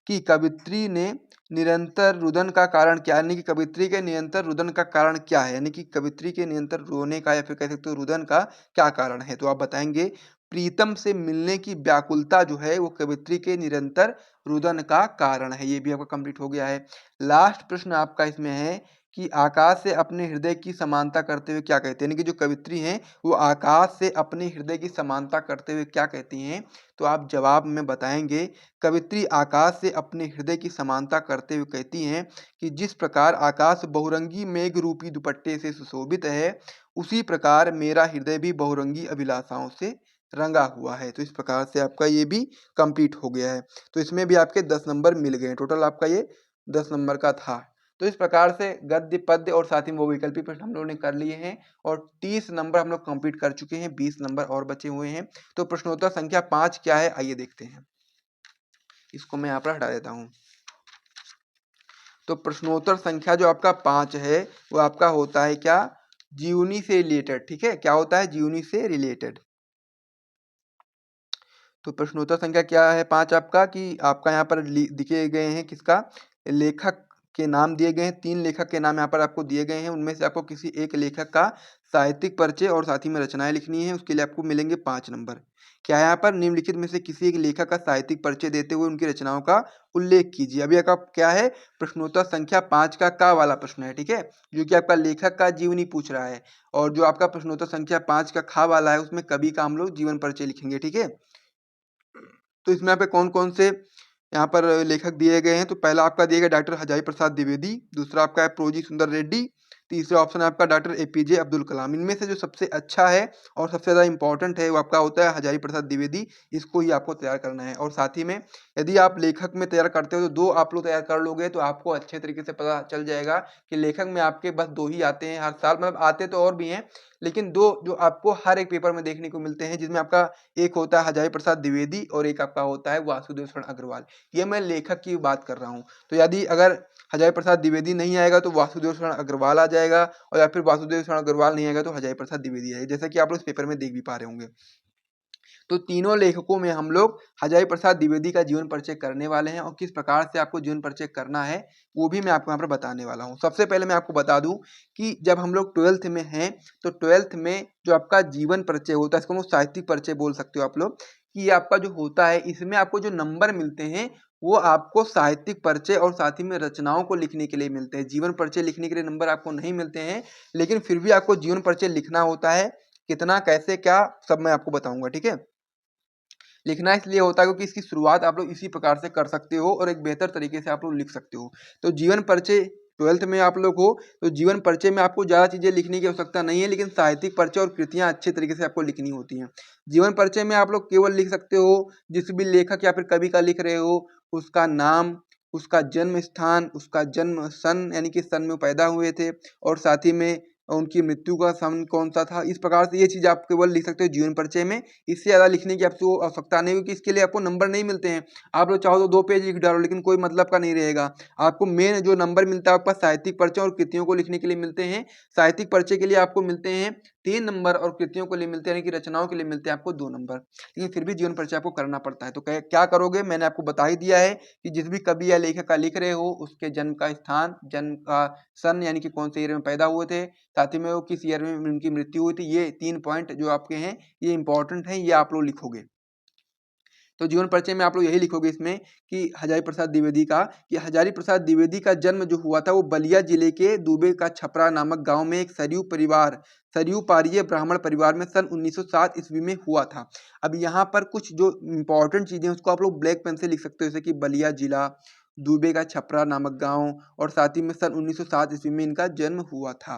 कि कवित्री ने निरंतर रुदन का कारण क्या, यानी कि कवित्री के निरंतर रुदन का कारण क्या है, यानी कि कवित्री के निरंतर रोने का या फिर कह सकते हो रुदन का क्या कारण है। तो आप बताएंगे, प्रीतम से मिलने की व्याकुलता जो है वो कवित्री के निरंतर रुदन का कारण है। ये भी आपका कंप्लीट हो गया है। लास्ट प्रश्न आपका इसमें है कि आकाश से अपने हृदय की समानता करते हुए क्या कहते हैं, यानी कि जो कवित्री हैं वो आकाश से अपने हृदय की समानता करते हुए क्या कहती हैं। तो आप जवाब में बताएंगे, कवित्री आकाश से अपने हृदय की समानता करते हुए कहती हैं कि जिस प्रकार आकाश बहुरंगी मेघ रूपी दुपट्टे से सुशोभित है, उसी प्रकार मेरा हृदय भी बहुरंगी अभिलाषाओं से रंगा हुआ है। तो इस प्रकार से आपका ये भी कंप्लीट हो गया है। तो इसमें भी आपके 10 नंबर मिल गए, टोटल आपका ये 10 नंबर का था। तो इस प्रकार से गद्य पद्य और साथ ही वो वैकल्पिक प्रश्न हम लोगों ने कर लिए हैं और 30 नंबर हम लोग कंप्लीट कर चुके हैं, 20 नंबर और बचे हुए हैं। तो प्रश्नोत्तर संख्या 5 क्या है, आइए देखते हैं। इसको मैं यहाँ पर हटा देता हूँ। तो प्रश्नोत्तर संख्या जो आपका 5 है वो आपका होता है क्या, जीवनी से रिलेटेड। ठीक है, क्या होता है, जीवनी से रिलेटेड। तो प्रश्नोत्तर संख्या क्या है 5 आपका, कि आपका यहाँ पर दिए गए हैं किसका, लेखक के नाम दिए गए हैं। 3 लेखक के नाम यहाँ पर आपको दिए गए हैं, उनमें से आपको किसी एक लेखक का साहित्यिक परिचय और साथ ही में रचनाएं लिखनी है, उसके लिए आपको मिलेंगे 5 नंबर। क्या है यहाँ पर, निम्नलिखित में से किसी एक लेखक का साहित्यिक परिचय देते हुए उनकी रचनाओं का उल्लेख कीजिए। अभी आपका क्या है, प्रश्नोत्तर संख्या 5 का वाला प्रश्न है। ठीक है, जो कि आपका लेखक का जीवनी पूछ रहा है, और जो आपका प्रश्नोत्तर संख्या 5 का खा वाला है उसमें कवि का हम लोग जीवन परिचय लिखेंगे। ठीक है, तो इसमें पे कौन कौन से यहाँ पर लेखक दिए गए हैं। तो पहला आपका दिया गया डॉक्टर हजारी प्रसाद द्विवेदी, दूसरा आपका है प्रोजी सुंदर रेड्डी, तीसरा ऑप्शन है आपका डॉक्टर एपीजे अब्दुल कलाम। इनमें से जो सबसे अच्छा है और सबसे ज़्यादा इंपॉर्टेंट है वो आपका होता है हजारी प्रसाद द्विवेदी। इसको ही आपको तैयार करना है। और साथ ही में यदि आप लेखक में तैयार करते हो तो 2 आप लोग तैयार कर लोगे तो आपको अच्छे तरीके से पता चल जाएगा कि लेखक में आपके बस 2 ही आते हैं हर साल, मतलब आते तो और भी हैं, लेकिन 2 जो आपको हर एक पेपर में देखने को मिलते हैं, जिसमें आपका एक होता है हजारी प्रसाद द्विवेदी और एक आपका होता है वासुदेव शरण अग्रवाल। ये मैं लेखक की बात कर रहा हूँ। तो यदि अगर हजारी प्रसाद द्विवेदी नहीं आएगा तो वासुदेव शरण अग्रवाल आ जाएगा, और या फिर वासुदेव शरण अग्रवाल नहीं आएगा तो हजारी प्रसाद द्विवेदी आएगा, जैसा कि आप लोग इस पेपर में देख भी पा रहे होंगे। तो तीनों लेखकों में हम लोग हजारी प्रसाद द्विवेदी का जीवन परिचय करने वाले हैं, और किस प्रकार से आपको जीवन परिचय करना है वो भी मैं आपको यहाँ पर बताने वाला हूँ। सबसे पहले मैं आपको बता दूं कि जब हम लोग 12th में हैं तो 12th में जो आपका जीवन परिचय होता है, इसको हम लोग साहित्यिक परिचय बोल सकते हो आप लोग, कि ये आपका जो होता है इसमें आपको जो नंबर मिलते हैं वो आपको साहित्यिक परिचय और साथ ही में रचनाओं को लिखने के लिए मिलते हैं। जीवन परिचय लिखने के लिए नंबर आपको नहीं मिलते हैं, लेकिन फिर भी आपको जीवन परिचय लिखना होता है। कितना, कैसे, क्या, सब मैं आपको बताऊंगा, ठीक है। लिखना इसलिए होता है क्योंकि इसकी शुरुआत आप लोग इसी प्रकार से कर सकते हो और एक बेहतर तरीके से आप लोग लिख सकते हो। तो जीवन परिचय 12th में आप लोग हो तो जीवन परिचय में आपको ज़्यादा चीज़ें लिखने की आवश्यकता नहीं है, लेकिन साहित्यिक परिचय और कृतियाँ अच्छे तरीके से आपको लिखनी होती हैं। जीवन परिचय में आप लोग केवल लिख सकते हो जिस भी लेखक या फिर कवि का लिख रहे हो उसका नाम, उसका जन्म स्थान, उसका जन्म सन यानी कि सन में वो पैदा हुए थे, और साथ ही में उनकी मृत्यु का सन कौन सा था। इस प्रकार से ये चीज़ आप केवल लिख सकते हो जीवन परिचय में। इससे ज़्यादा लिखने की आपको आवश्यकता नहीं, क्योंकि इसके लिए आपको नंबर नहीं मिलते हैं। आप लोग चाहो तो 2 पेज लिख डालो, लेकिन कोई मतलब का नहीं रहेगा। आपको मेन जो नंबर मिलता है आपका साहित्यिक परिचय और कृतियों को लिखने के लिए मिलते हैं। साहित्यिक परिचय के लिए आपको मिलते हैं 3 नंबर और कृतियों के लिए मिलते हैं, यानी कि रचनाओं के लिए मिलते हैं आपको 2 नंबर। लेकिन फिर भी जीवन परिचय आपको करना पड़ता है। तो क्या करोगे, मैंने आपको बता ही दिया है कि जिस भी कवि या लेखक का लिख रहे हो उसके जन्म का स्थान, जन्म का सन यानी कि कौन से ईयर में पैदा हुए थे, साथ ही में वो किस ईयर में उनकी मृत्यु हुई थी। ये 3 पॉइंट जो आपके हैं ये इंपॉर्टेंट हैं, ये आप लोग लिखोगे। तो जीवन परिचय में आप लोग यही लिखोगे इसमें कि हजारी प्रसाद द्विवेदी का, कि हजारी प्रसाद द्विवेदी का जन्म जो हुआ था वो बलिया जिले के दुबे का छपरा नामक गांव में एक सरयू पारीय ब्राह्मण परिवार में सन 1907 ईस्वी में हुआ था। अब यहाँ पर कुछ जो इंपॉर्टेंट चीजें उसको आप लोग ब्लैक पेन से लिख सकते हो, जैसे कि बलिया जिला, दुबे का छपरा नामक गांव, और साथ ही में सन 1907 ईस्वी में इनका जन्म हुआ था।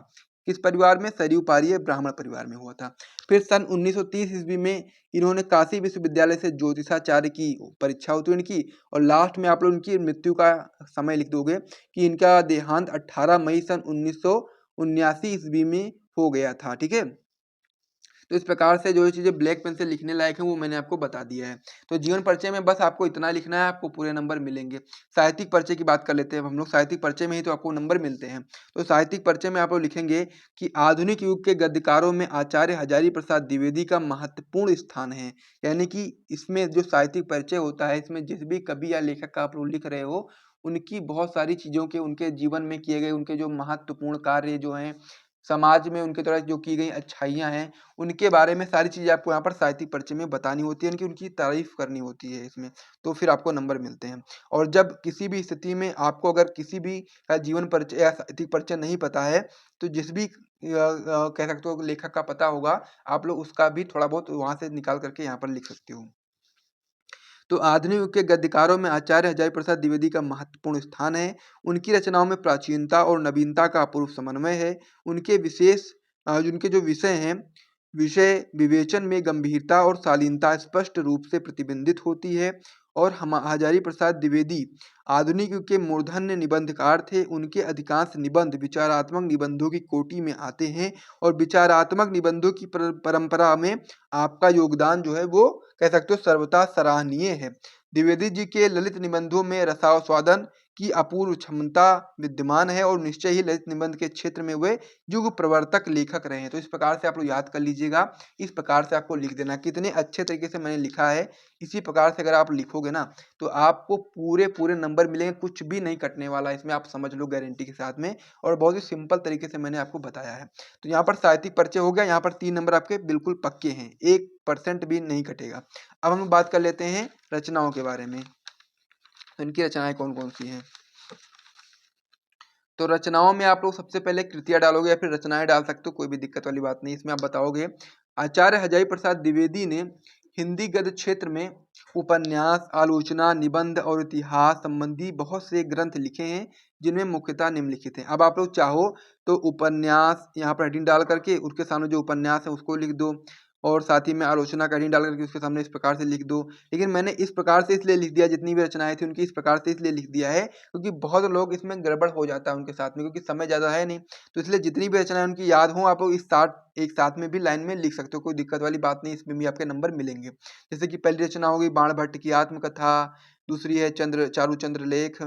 किस परिवार में? सरयू पारीय ब्राह्मण परिवार में हुआ था। फिर सन 1930 ईस्वी में इन्होंने काशी विश्वविद्यालय से ज्योतिषाचार्य की परीक्षा उत्तीर्ण की, और लास्ट में आप लोग इनकी मृत्यु का समय लिख दोगे कि इनका देहांत 18 मई सन 1979 ईस्वी में हो गया था, ठीक है। तो इस प्रकार से जो चीज़ें ब्लैक पेन से लिखने लायक है वो मैंने आपको बता दिया है। तो जीवन परिचय में बस आपको इतना लिखना है, आपको पूरे नंबर मिलेंगे। साहित्यिक परिचय की बात कर लेते हैं हम लोग। साहित्यिक परिचय में ही तो आपको नंबर मिलते हैं। तो साहित्यिक परिचय में आप लोग लिखेंगे कि आधुनिक युग के गद्यकारों में आचार्य हजारी प्रसाद द्विवेदी का महत्वपूर्ण स्थान है। यानी कि इसमें जो साहित्यिक परिचय होता है इसमें जिस भी कवि या लेखक का आप लोग लिख रहे हो उनकी बहुत सारी चीज़ों के, उनके जीवन में किए गए उनके जो महत्वपूर्ण कार्य जो हैं, समाज में उनके द्वारा जो की गई अच्छाइयाँ हैं, उनके बारे में सारी चीज़ें आपको यहाँ पर साहित्यिक परिचय में बतानी होती है, उनकी उनकी तारीफ़ करनी होती है इसमें, तो फिर आपको नंबर मिलते हैं। और जब किसी भी स्थिति में आपको अगर किसी भी का जीवन परिचय या साहित्यिक परिचय नहीं पता है, तो जिस भी कह सकते हो लेखक का पता होगा, आप लोग उसका भी थोड़ा बहुत वहाँ से निकाल करके यहाँ पर लिख सकते हो। तो आधुनिक युग के गद्यकारों में आचार्य हजारी प्रसाद द्विवेदी का महत्वपूर्ण स्थान है। उनकी रचनाओं में प्राचीनता और नवीनता का अपूर्व समन्वय है। उनके उनके जो विषय हैं, विषय विवेचन में गंभीरता और शालीनता स्पष्ट रूप से प्रतिबिंबित होती है। और हम हजारी प्रसाद द्विवेदी आधुनिक युग के मूर्धन्य निबंधकार थे। उनके अधिकांश निबंध विचारात्मक निबंधों की कोटि में आते हैं, और विचारात्मक निबंधों की परंपरा में आपका योगदान जो है वो कह सकते हो सर्वथा सराहनीय है। द्विवेदी जी के ललित निबंधों में रसास्वादन की अपूर्व क्षमता विद्यमान है, और निश्चय ही ललित निबंध के क्षेत्र में वे युग प्रवर्तक लेखक रहे हैं। तो इस प्रकार से आप लोग याद कर लीजिएगा, इस प्रकार से आपको लिख देना। कितने अच्छे तरीके से मैंने लिखा है, इसी प्रकार से अगर आप लिखोगे ना तो आपको पूरे पूरे नंबर मिलेंगे, कुछ भी नहीं कटने वाला है इसमें, आप समझ लो गारंटी के साथ में। और बहुत ही सिंपल तरीके से मैंने आपको बताया है। तो यहाँ पर साहित्यिक परिचय हो गया, यहाँ पर 3 नंबर आपके बिल्कुल पक्के हैं, 1% भी नहीं कटेगा। अब हम बात कर लेते हैं रचनाओं के बारे में। तो इनकी रचनाएं कौन कौन सी हैं। तो रचनाओं में आप लोग सबसे पहले कृतियां डालोगे या फिर रचनाएं डाल सकते हो, कोई भी दिक्कत वाली बात नहीं। इसमें आप बताओगे आचार्य हजारी प्रसाद द्विवेदी ने हिंदी गद्य क्षेत्र में उपन्यास, आलोचना, निबंध और इतिहास संबंधी बहुत से ग्रंथ लिखे हैं, जिनमें मुख्यतः निम्नलिखित हैं। अब आप लोग चाहो तो उपन्यास यहाँ पर हेडिंग डाल करके उसके सामने जो उपन्यास है उसको लिख दो, और साथ ही में आलोचना का हेडिंग डाल करके उसके सामने इस प्रकार से लिख दो। लेकिन मैंने इस प्रकार से इसलिए लिख दिया, जितनी भी रचनाएं थी उनकी इस प्रकार से इसलिए लिख दिया है क्योंकि बहुत लोग इसमें गड़बड़ हो जाता है उनके साथ में, क्योंकि समय ज़्यादा है नहीं। तो इसलिए जितनी भी रचनाएं उनकी याद हों, आप लोग इस साथ एक साथ में भी लाइन में लिख सकते हो, कोई दिक्कत वाली बात नहीं, इसमें भी आपके नंबर मिलेंगे। जैसे कि पहली रचना होगी बाण भट्ट की आत्मकथा, दूसरी है चारूचंद्र लेख,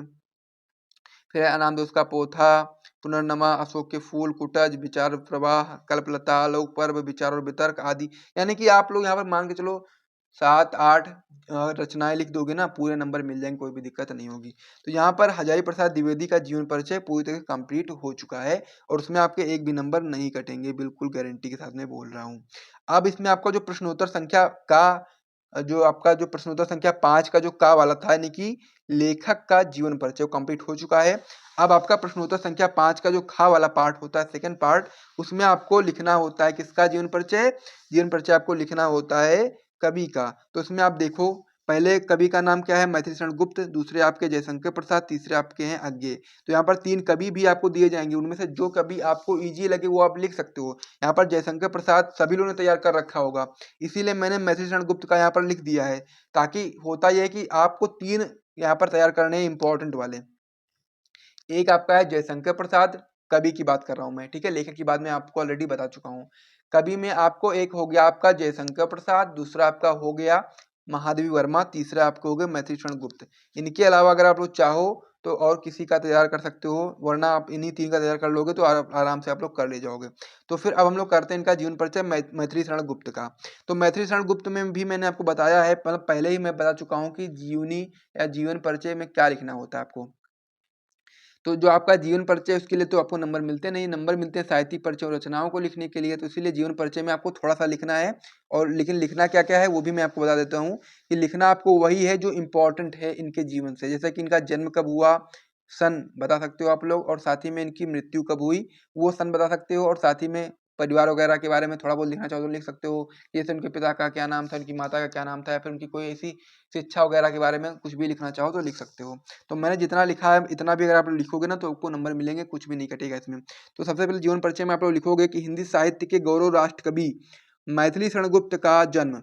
फिर है अनामदोस का पोथा, पुनर्नमा, अशोक के फूल, कुटज, विचार प्रवाह, कल्पलता, लोक पर्व, विचार और वितर्क आदि। यानी कि आप लोग यहाँ पर मान के चलो 7-8 रचनाएं लिख दोगे ना, पूरे नंबर मिल जाएंगे, कोई भी दिक्कत नहीं होगी। तो यहाँ पर हजारी प्रसाद द्विवेदी का जीवन परिचय पूरी तरह से कंप्लीट हो चुका है और उसमें आपके एक भी नंबर नहीं कटेंगे, बिल्कुल गारंटी के साथ में बोल रहा हूँ। अब इसमें आपका जो प्रश्नोत्तर संख्या का जो आपका जो प्रश्नोत्तर संख्या 5 का जो का वाला था, यानी कि लेखक का जीवन परिचय कंप्लीट हो चुका है। अब आपका प्रश्नोत्तर संख्या 5 का जो खा वाला पार्ट होता है, सेकंड पार्ट, उसमें आपको लिखना होता है किसका जीवन परिचय? जीवन परिचय आपको लिखना होता है कवि का। तो उसमें आप देखो, पहले कवि का नाम क्या है? मैथिली शरण गुप्त, दूसरे आपके जयशंकर प्रसाद, तीसरे आपके हैं अज्ञेय। तो यहाँ पर 3 कवि भी आपको दिए जाएंगे, उनमें से जो कवि आपको ईजी लगे वो आप लिख सकते हो। यहाँ पर जयशंकर प्रसाद सभी लोगों ने तैयार कर रखा होगा, इसीलिए मैंने मैथिली शरण गुप्त का यहाँ पर लिख दिया है, ताकि होता यह है कि आपको 3 यहाँ पर तैयार करने हैं इंपॉर्टेंट वाले। एक आपका है जयशंकर प्रसाद, कवि की बात कर रहा हूं मैं, ठीक है, लेखक की बात मैं आपको ऑलरेडी बता चुका हूँ। कवि में आपको एक हो गया आपका जयशंकर प्रसाद, दूसरा आपका हो गया महादेवी वर्मा, तीसरा आपको हो गया मैथिली शरण गुप्त। इनके अलावा अगर आप लोग चाहो तो और किसी का तैयार कर सकते हो, वरना आप इन्हीं 3 का तैयार कर लोगे तो आराम से आप लोग कर ले जाओगे। तो फिर अब हम लोग करते हैं इनका जीवन परिचय मैथिली शरण गुप्त का। तो मैथिली शरण गुप्त में भी मैंने आपको बताया है, मतलब पहले ही मैं बता चुका हूँ कि जीवनी या जीवन परिचय में क्या लिखना होता है आपको। तो जो आपका जीवन परिचय उसके लिए तो आपको नंबर मिलते नहीं, नंबर मिलते हैं साहित्यिक परिचय और रचनाओं को लिखने के लिए। तो इसीलिए जीवन परिचय में आपको थोड़ा सा लिखना है, और लेकिन लिखना क्या क्या है वो भी मैं आपको बता देता हूँ कि लिखना आपको वही है जो इम्पोर्टेंट है इनके जीवन से। जैसे कि इनका जन्म कब हुआ, सन बता सकते हो आप लोग, और साथ ही में इनकी मृत्यु कब हुई वो सन बता सकते हो, और साथ ही में परिवार वगैरह के बारे में थोड़ा बहुत लिखना चाहो तो लिख सकते हो। जैसे उनके पिता का क्या नाम था, उनकी माता का क्या नाम था, या फिर उनकी कोई ऐसी शिक्षा वगैरह के बारे में कुछ भी लिखना चाहो तो लिख सकते हो। तो मैंने जितना लिखा है इतना भी अगर आप लोग लिखोगे ना तो आपको नंबर मिलेंगे, कुछ भी नहीं कटेगा इसमें। तो सबसे पहले जीवन परिचय में आप लोग लिखोगे कि हिंदी साहित्य के गौरव राष्ट्र कवि मैथिली शरण गुप्त का जन्म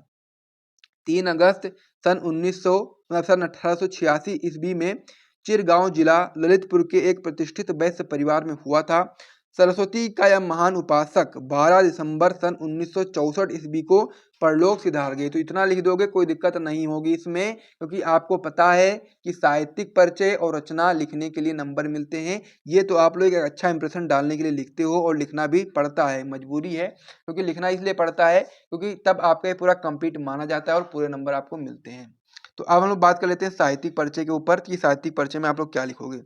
3 अगस्त सन 1886 ईस्वी में चिरगांव जिला ललितपुर के एक प्रतिष्ठित वैश्य परिवार में हुआ था। सरस्वती का यह महान उपासक 12 दिसंबर सन 1964 ईस्वी को परलोक सिधार गए। तो इतना लिख दोगे, कोई दिक्कत नहीं होगी इसमें, क्योंकि आपको पता है कि साहित्यिक परिचय और रचना लिखने के लिए नंबर मिलते हैं। ये तो आप लोग एक अच्छा इंप्रेशन डालने के लिए लिखते हो, और लिखना भी पड़ता है, मजबूरी है, क्योंकि लिखना इसलिए पड़ता है क्योंकि तब आपका ये पूरा कंप्लीट माना जाता है और पूरे नंबर आपको मिलते हैं। तो अब हम लोग बात कर लेते हैं साहित्यिक परिचय के ऊपर कि साहित्यिक परिचय में आप लोग क्या लिखोगे।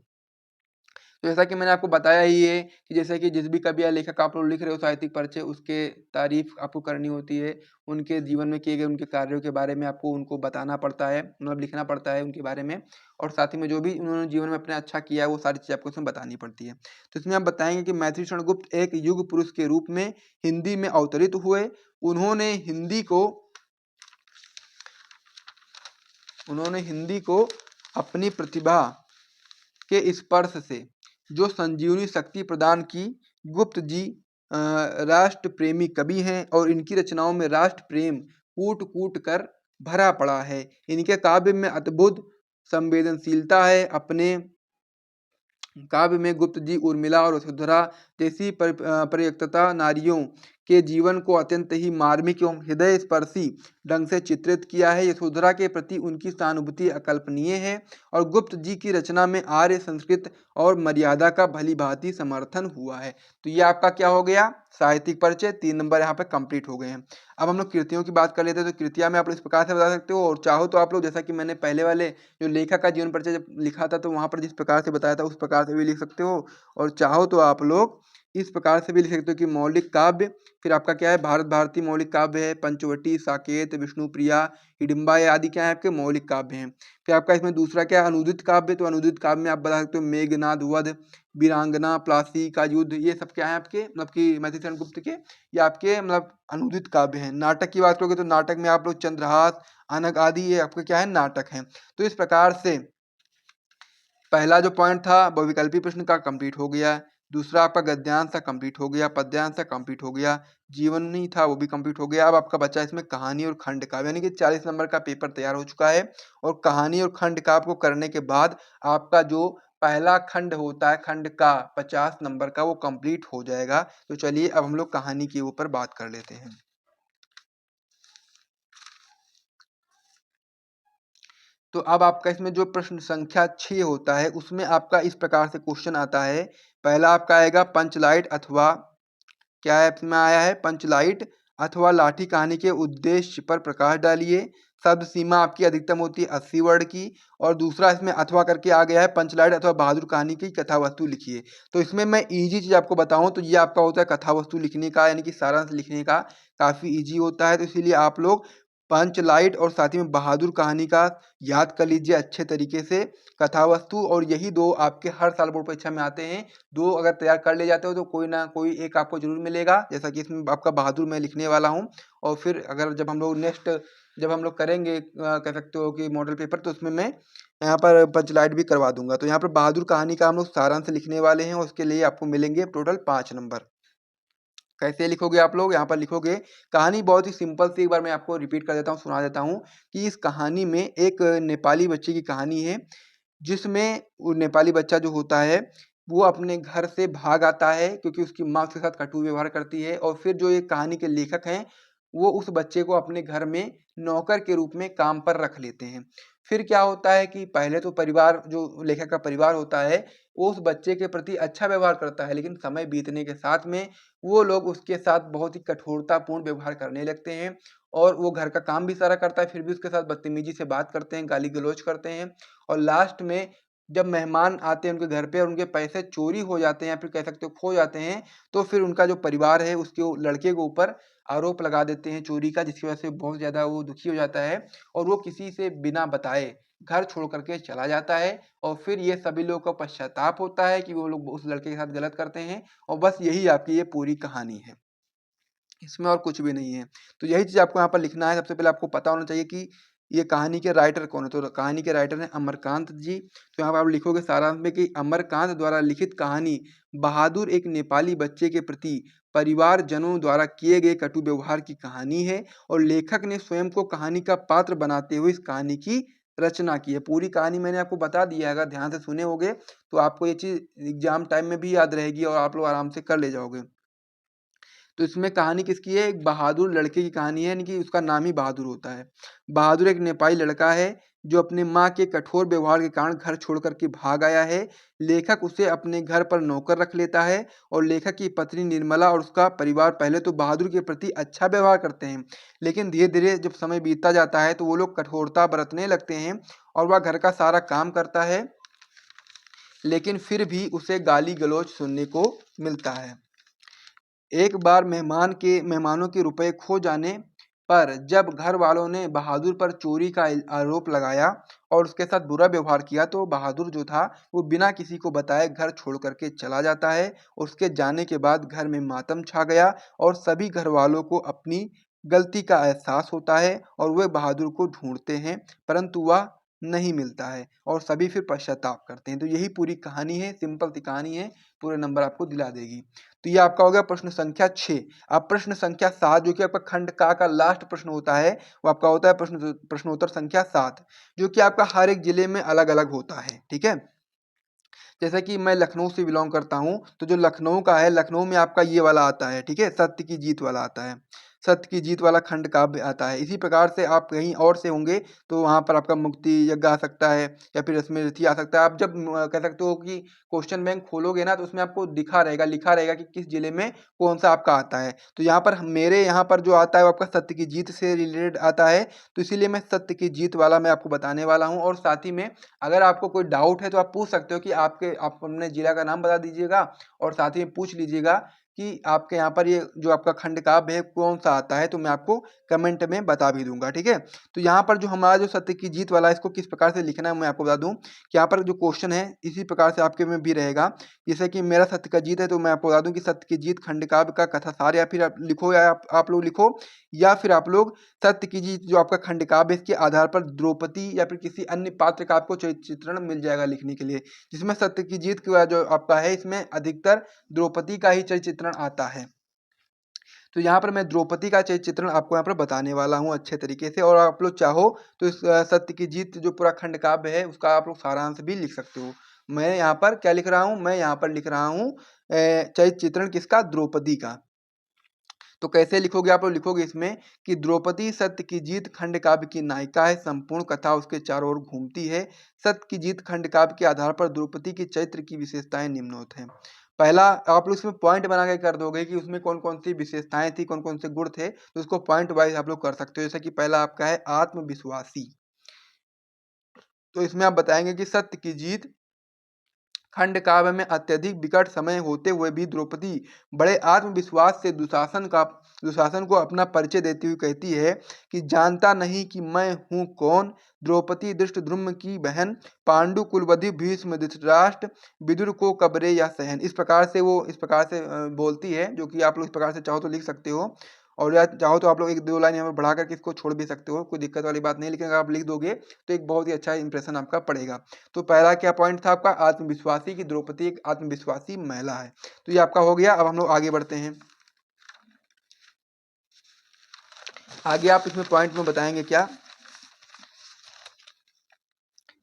तो जैसा कि मैंने आपको बताया ही है कि जैसे कि जिस भी कवि या लेखक आप लोग लिख रहे हो साहित्यिक परिचय, उसके तारीफ आपको करनी होती है, उनके जीवन में किए गए उनके कार्यों के बारे में आपको उनको बताना पड़ता है, मतलब लिखना पड़ता है उनके बारे में, और साथ ही में जो भी उन्होंने जीवन में अपने अच्छा किया है वो सारी चीज़ आपको इसमें बतानी पड़ती है। तो इसमें आप बताएंगे कि मैथिली शरण गुप्त एक युग पुरुष के रूप में हिंदी में अवतरित हुए। उन्होंने हिंदी को उन्होंने हिंदी को अपनी प्रतिभा के स्पर्श से जो संजीवनी शक्ति प्रदान की। गुप्त जी राष्ट्र प्रेमी कवि हैं और इनकी रचनाओं में राष्ट्र प्रेम कूट कूट कर भरा पड़ा है। इनके काव्य में अद्भुत संवेदनशीलता है। अपने काव्य में गुप्त जी उर्मिला और वसुंधरा जैसी प्रयुक्तता नारियों के जीवन को अत्यंत ही मार्मिक एवं हृदय स्पर्शी ढंग से चित्रित किया है। यशोधरा के प्रति उनकी सहानुभूति अकल्पनीय है, और गुप्त जी की रचना में आर्य संस्कृत और मर्यादा का भली भांति समर्थन हुआ है। तो ये आपका क्या हो गया, साहित्यिक परिचय, 3 नंबर यहाँ पे कंप्लीट हो गए हैं। अब हम लोग कृतियों की बात कर लेते हैं। तो कृतियां में आप लोग इस प्रकार से बता सकते हो, और चाहो तो आप लोग जैसा कि मैंने पहले वाले जो लेखक का जीवन परिचय जब लिखा था तो वहाँ पर जिस प्रकार से बताया था उस प्रकार से भी लिख सकते हो, और चाहो तो आप लोग इस प्रकार से भी लिख सकते हो कि मौलिक काव्य। फिर आपका क्या है, भारत भारती मौलिक काव्य है, पंचवटी, साकेत, विष्णुप्रिया, हिडिंबा ये आदि क्या है आपके मौलिक काव्य हैं। फिर आपका इसमें दूसरा क्या है, अनुदित काव्य। तो अनुदित काव्य में आप बता सकते हो मेघनाद वध, वीरांगना, प्लासी का युद्ध, ये सब क्या है आपके मतलब कि मधुसूदन गुप्त के ये आपके मतलब अनुदित काव्य हैं। नाटक की बात करोगे तो नाटक में आप लोग चंद्रहास, अनग आदि ये आपके क्या है नाटक हैं। तो इस प्रकार से पहला जो पॉइंट था वो विकल्पी प्रश्न का कंप्लीट हो गया। दूसरा आपका गद्यांश था कंप्लीट हो गया, पद्यांश था कंप्लीट हो गया, जीवनी था वो भी कंप्लीट हो गया। अब आपका बचा इसमें कहानी और खंड काव्य, यानी कि 40 नंबर का पेपर तैयार हो चुका है। और कहानी और खंड काव्य को करने के बाद आपका जो पहला खंड होता है खंड का 50 नंबर का वो कंप्लीट हो जाएगा। तो चलिए अब हम लोग कहानी के ऊपर बात कर लेते हैं। तो अब आपका इसमें जो प्रश्न संख्या 6 होता है उसमें आपका इस प्रकार से क्वेश्चन आता है। पहला आपका आएगा पंचलाइट अथवा क्या है इसमें आया है पंचलाइट अथवा लाठी कहानी के उद्देश्य पर प्रकाश डालिए। शब्द सीमा आपकी अधिकतम होती है 80 वर्ड की। और दूसरा इसमें अथवा करके आ गया है पंचलाइट अथवा बहादुर कहानी की कथा वस्तु लिखिए। तो इसमें मैं इजी चीज आपको बताऊं तो ये आपका होता है कथा वस्तु लिखने का, यानी कि सारांश लिखने का काफी इजी होता है। तो इसीलिए आप लोग पंचलाइट और साथ ही में बहादुर कहानी का याद कर लीजिए अच्छे तरीके से, कथा वस्तु। और यही दो आपके हर साल बोर्ड परीक्षा में आते हैं। दो अगर तैयार कर ले जाते हो तो कोई ना कोई एक आपको जरूर मिलेगा, जैसा कि इसमें आपका बहादुर मैं लिखने वाला हूँ। और फिर अगर जब हम लोग नेक्स्ट जब हम लोग करेंगे कह सकते हो कि मॉडल पेपर, तो उसमें मैं यहाँ पर पंचलाइट भी करवा दूंगा। तो यहाँ पर बहादुर कहानी का हम लोग सारांश लिखने वाले हैं और उसके लिए आपको मिलेंगे टोटल 5 नंबर। कैसे लिखोगे आप लोग, यहाँ पर लिखोगे कहानी बहुत ही सिंपल सी, एक बार मैं आपको रिपीट कर देता हूँ, सुना देता हूँ कि इस कहानी में एक नेपाली बच्चे की कहानी है, जिसमें वो नेपाली बच्चा जो होता है वो अपने घर से भाग आता है क्योंकि उसकी माँ उसके साथ कटु व्यवहार करती है। और फिर जो ये कहानी के लेखक हैं वो उस बच्चे को अपने घर में नौकर के रूप में काम पर रख लेते हैं। फिर क्या होता है कि पहले तो परिवार जो लेखक का परिवार होता है वो उस बच्चे के प्रति अच्छा व्यवहार करता है, लेकिन समय बीतने के साथ में वो लोग उसके साथ बहुत ही कठोरतापूर्ण व्यवहार करने लगते हैं। और वो घर का काम भी सारा करता है फिर भी उसके साथ बदतमीजी से बात करते हैं, गाली गलौज करते हैं। और लास्ट में जब मेहमान आते हैं उनके घर पे और उनके पैसे चोरी हो जाते हैं या फिर कह सकते हो खो जाते हैं, तो फिर उनका जो परिवार है उसके लड़के के ऊपर आरोप लगा देते हैं चोरी का, जिसकी वजह से बहुत ज़्यादा वो दुखी हो जाता है। और वो किसी से बिना बताए घर छोड़ करके चला जाता है। और फिर ये सभी लोगों को पश्चाताप होता है कि वो लोग उस लड़के के साथ गलत करते हैं। और बस यही आपकी ये पूरी कहानी है, इसमें और कुछ भी नहीं है। तो यही चीज़ आपको यहाँ पर लिखना है। सबसे पहले आपको पता होना चाहिए कि ये कहानी के राइटर कौन है। तो कहानी के राइटर हैं अमरकांत जी। तो यहाँ पर आप लिखोगे सारांश में कि अमरकांत द्वारा लिखित कहानी बहादुर एक नेपाली बच्चे के प्रति परिवारजनों द्वारा किए गए कटु व्यवहार की कहानी है। और लेखक ने स्वयं को कहानी का पात्र बनाते हुए इस कहानी की रचना की है। पूरी कहानी मैंने आपको बता दी है, अगर ध्यान से सुने होगे तो आपको ये चीज़ एग्जाम टाइम में भी याद रहेगी और आप लोग आराम से कर ले जाओगे। तो इसमें कहानी किसकी है, एक बहादुर लड़के की कहानी है, यानी कि उसका नाम ही बहादुर होता है। बहादुर एक नेपाली लड़का है जो अपने माँ के कठोर व्यवहार के कारण घर छोड़ कर के भाग आया है। लेखक उसे अपने घर पर नौकर रख लेता है। और लेखक की पत्नी निर्मला और उसका परिवार पहले तो बहादुर के प्रति अच्छा व्यवहार करते हैं, लेकिन धीरे धीरे जब समय बीतता जाता है तो वो लोग कठोरता बरतने लगते हैं। और वह घर का सारा काम करता है, लेकिन फिर भी उसे गाली गलौज सुनने को मिलता है। एक बार मेहमानों के रुपए खो जाने पर जब घर वालों ने बहादुर पर चोरी का आरोप लगाया और उसके साथ बुरा व्यवहार किया, तो बहादुर जो था वो बिना किसी को बताए घर छोड़ करके चला जाता है। उसके जाने के बाद घर में मातम छा गया और सभी घर वालों को अपनी गलती का एहसास होता है और वे बहादुर को ढूंढते हैं, परंतु वह नहीं मिलता है और सभी फिर पश्चाताप करते हैं। तो यही पूरी कहानी है, सिंपल सी कहानी है, पूरे नंबर आपको दिला देगी। तो ये आपका हो गया प्रश्न संख्या 6। अब प्रश्न संख्या 7 जो कि आपका खंड का लास्ट प्रश्न होता है, वो आपका होता है प्रश्नोत्तर संख्या 7, जो कि आपका हर एक जिले में अलग अलग होता है। ठीक है, जैसे कि मैं लखनऊ से बिलोंग करता हूँ, तो जो लखनऊ का है, लखनऊ में आपका ये वाला आता है। ठीक है, सत्य की जीत वाला आता है। सत्य की जीत वाला खंड काव्य आता है। इसी प्रकार से आप कहीं और से होंगे तो वहाँ पर आपका मुक्ति यज्ञ आ सकता है या फिर स्मृति आ सकता है। आप जब कह सकते हो कि क्वेश्चन बैंक खोलोगे ना तो उसमें आपको लिखा रहेगा कि किस जिले में कौन सा आपका आता है। तो यहाँ पर मेरे यहाँ पर जो आता है वो आपका सत्य की जीत से रिलेटेड आता है, तो इसीलिए मैं सत्य की जीत वाला मैं आपको बताने वाला हूँ। और साथ ही में अगर आपको कोई डाउट है तो आप पूछ सकते हो कि आप अपने जिला का नाम बता दीजिएगा और साथ ही में पूछ लीजिएगा कि आपके यहाँ पर ये जो आपका खंड काव्य है कौन सा आता है, तो मैं आपको कमेंट में बता भी दूंगा, ठीक है। तो यहाँ पर जो हमारा जो सत्य की जीत वाला है इसको किस प्रकार से लिखना है मैं आपको बता दूं कि यहाँ पर जो क्वेश्चन है इसी प्रकार से आपके में भी रहेगा। जैसे कि मेरा सत्य का जीत है तो मैं आपको बता दूं कि सत्य की जीत खंड काव्य का कथासार, या फिर आप लिखो या आप लोग लिखो, या फिर आप लोग सत्य की जीत जो आपका खंड काव्य है इसके आधार पर द्रौपदी या फिर किसी अन्य पात्र का आपको चित्रण मिल जाएगा लिखने के लिए, जिसमें सत्य की जीत का जो आपका है इसमें अधिकतर द्रौपदी का ही चित्रण आता है। तो यहाँ पर मैं द्रौपदी का चित्रण आपको यहाँ पर बताने वाला हूँ अच्छे तरीके से, और आप लोग चाहो तो इस सत्य की जीत जो पूरा खंड काव्य है उसका आप लोग सारांश भी लिख सकते हो। मैं यहाँ पर क्या लिख रहा हूँ, मैं यहाँ पर लिख रहा हूँ चरित्र चित्रण किसका, द्रौपदी का। तो कैसे लिखोगे, आप लोग लिखोगे इसमें कि द्रौपदी सत्य की जीत खंड काव्य की नायिका है, संपूर्ण कथा उसके चारों ओर घूमती है। सत्य की जीत खंड काव्य के आधार पर द्रौपदी के चरित्र की विशेषताएं निम्नोक्त हैं। पहला आप लोग इसमें पॉइंट बना के कर दोगे कि उसमें कौन कौन सी विशेषताएं थी, कौन कौन से गुण थे, तो उसको पॉइंट वाइज आप लोग कर सकते हो। जैसे कि पहला आपका है आत्मविश्वासी, तो इसमें आप बताएंगे कि सत्य की जीत खंड काव्य में अत्यधिक विकट समय होते हुए भी द्रौपदी बड़े आत्मविश्वास से दुशासन को अपना परिचय देती हुई कहती है कि जानता नहीं कि मैं हूँ कौन, द्रौपदी धृष्टद्युम्न की बहन, पांडु कुलवधु भीष्म धृतराष्ट्र, विदुर को कबरे या सहन। इस प्रकार से वो इस प्रकार से बोलती है, जो कि आप लोग इस प्रकार से चाहो तो लिख सकते हो, और या चाहो तो आप लोग एक दो लाइन यहाँ पर बढ़ा करके इसको छोड़ भी सकते हो, कोई दिक्कत वाली बात नहीं। लेकिन अगर आप लिख दोगे तो एक बहुत ही अच्छा इंप्रेशन आपका पड़ेगा। तो पहला क्या पॉइंट था आपका, आत्मविश्वासी, की द्रौपदी एक आत्मविश्वासी महिला है। तो ये आपका हो गया। अब हम लोग आगे बढ़ते हैं। आगे आप इसमें पॉइंट में बताएंगे क्या,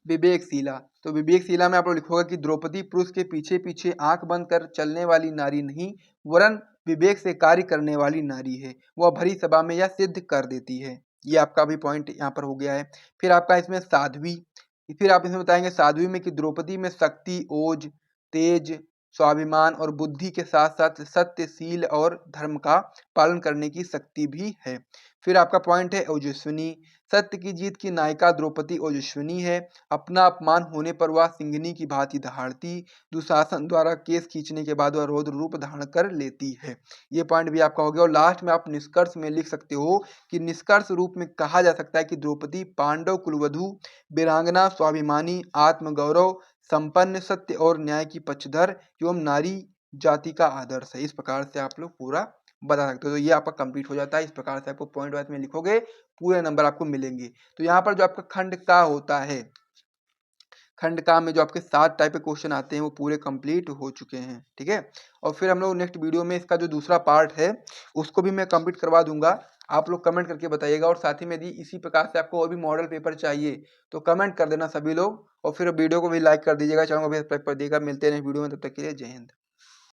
विवेकशीला। तो विवेकशीला में आप लोग लिखोगे कि द्रौपदी पुरुष के पीछे पीछे आंख बंद कर चलने वाली नारी नहीं, वरन विवेक से कार्य करने वाली नारी है। वह भरी सभा में यह सिद्ध कर देती है। ये आपका भी पॉइंट यहाँ पर हो गया है। फिर आपका इसमें साध्वी, फिर आप इसमें बताएंगे साध्वी में कि द्रौपदी में शक्ति, ओज, तेज, स्वाभिमान और बुद्धि के साथ साथ सत्यशील और धर्म का पालन करने की शक्ति भी है। फिर आपका पॉइंट है ओजस्विनी। सत्य की जीत की नायिका द्रौपदी ओजस्विनी है। अपना अपमान होने पर वह सिंहनी की भांति दहाड़ती, दुशासन द्वारा केस खींचने के बाद वह रौद्र रूप धारण कर लेती है। ये पॉइंट भी आपका हो गया। और लास्ट में आप निष्कर्ष में लिख सकते हो कि निष्कर्ष रूप में कहा जा सकता है कि द्रौपदी पांडव कुलवधु, वीरांगना, स्वाभिमानी, आत्मगौरव संपन्न, सत्य और न्याय की पक्षधर एवं नारी जाति का आदर्श है। इस प्रकार से आप लोग पूरा बता सकते हो। तो ये आपका कंप्लीट हो जाता है। इस प्रकार से आपको पॉइंट वाइज में लिखोगे पूरे नंबर आपको मिलेंगे। तो यहाँ पर जो आपका खंड का होता है, खंड का में जो आपके 7 टाइप के क्वेश्चन आते हैं वो पूरे कंप्लीट हो चुके हैं, ठीक है। और फिर हम लोग नेक्स्ट वीडियो में इसका जो दूसरा पार्ट है उसको भी मैं कंप्लीट करवा दूंगा। आप लोग कमेंट करके बताइएगा। और साथ ही में यदि इसी प्रकार से आपको और भी मॉडल पेपर चाहिए तो कमेंट कर देना सभी लोग, और फिर वीडियो को भी लाइक कर दीजिएगा, चैनल को भी सब्सक्राइब कर दीजिएगा। मिलते हैं नेक्स्ट वीडियो में, तब तक के लिए जय हिंद।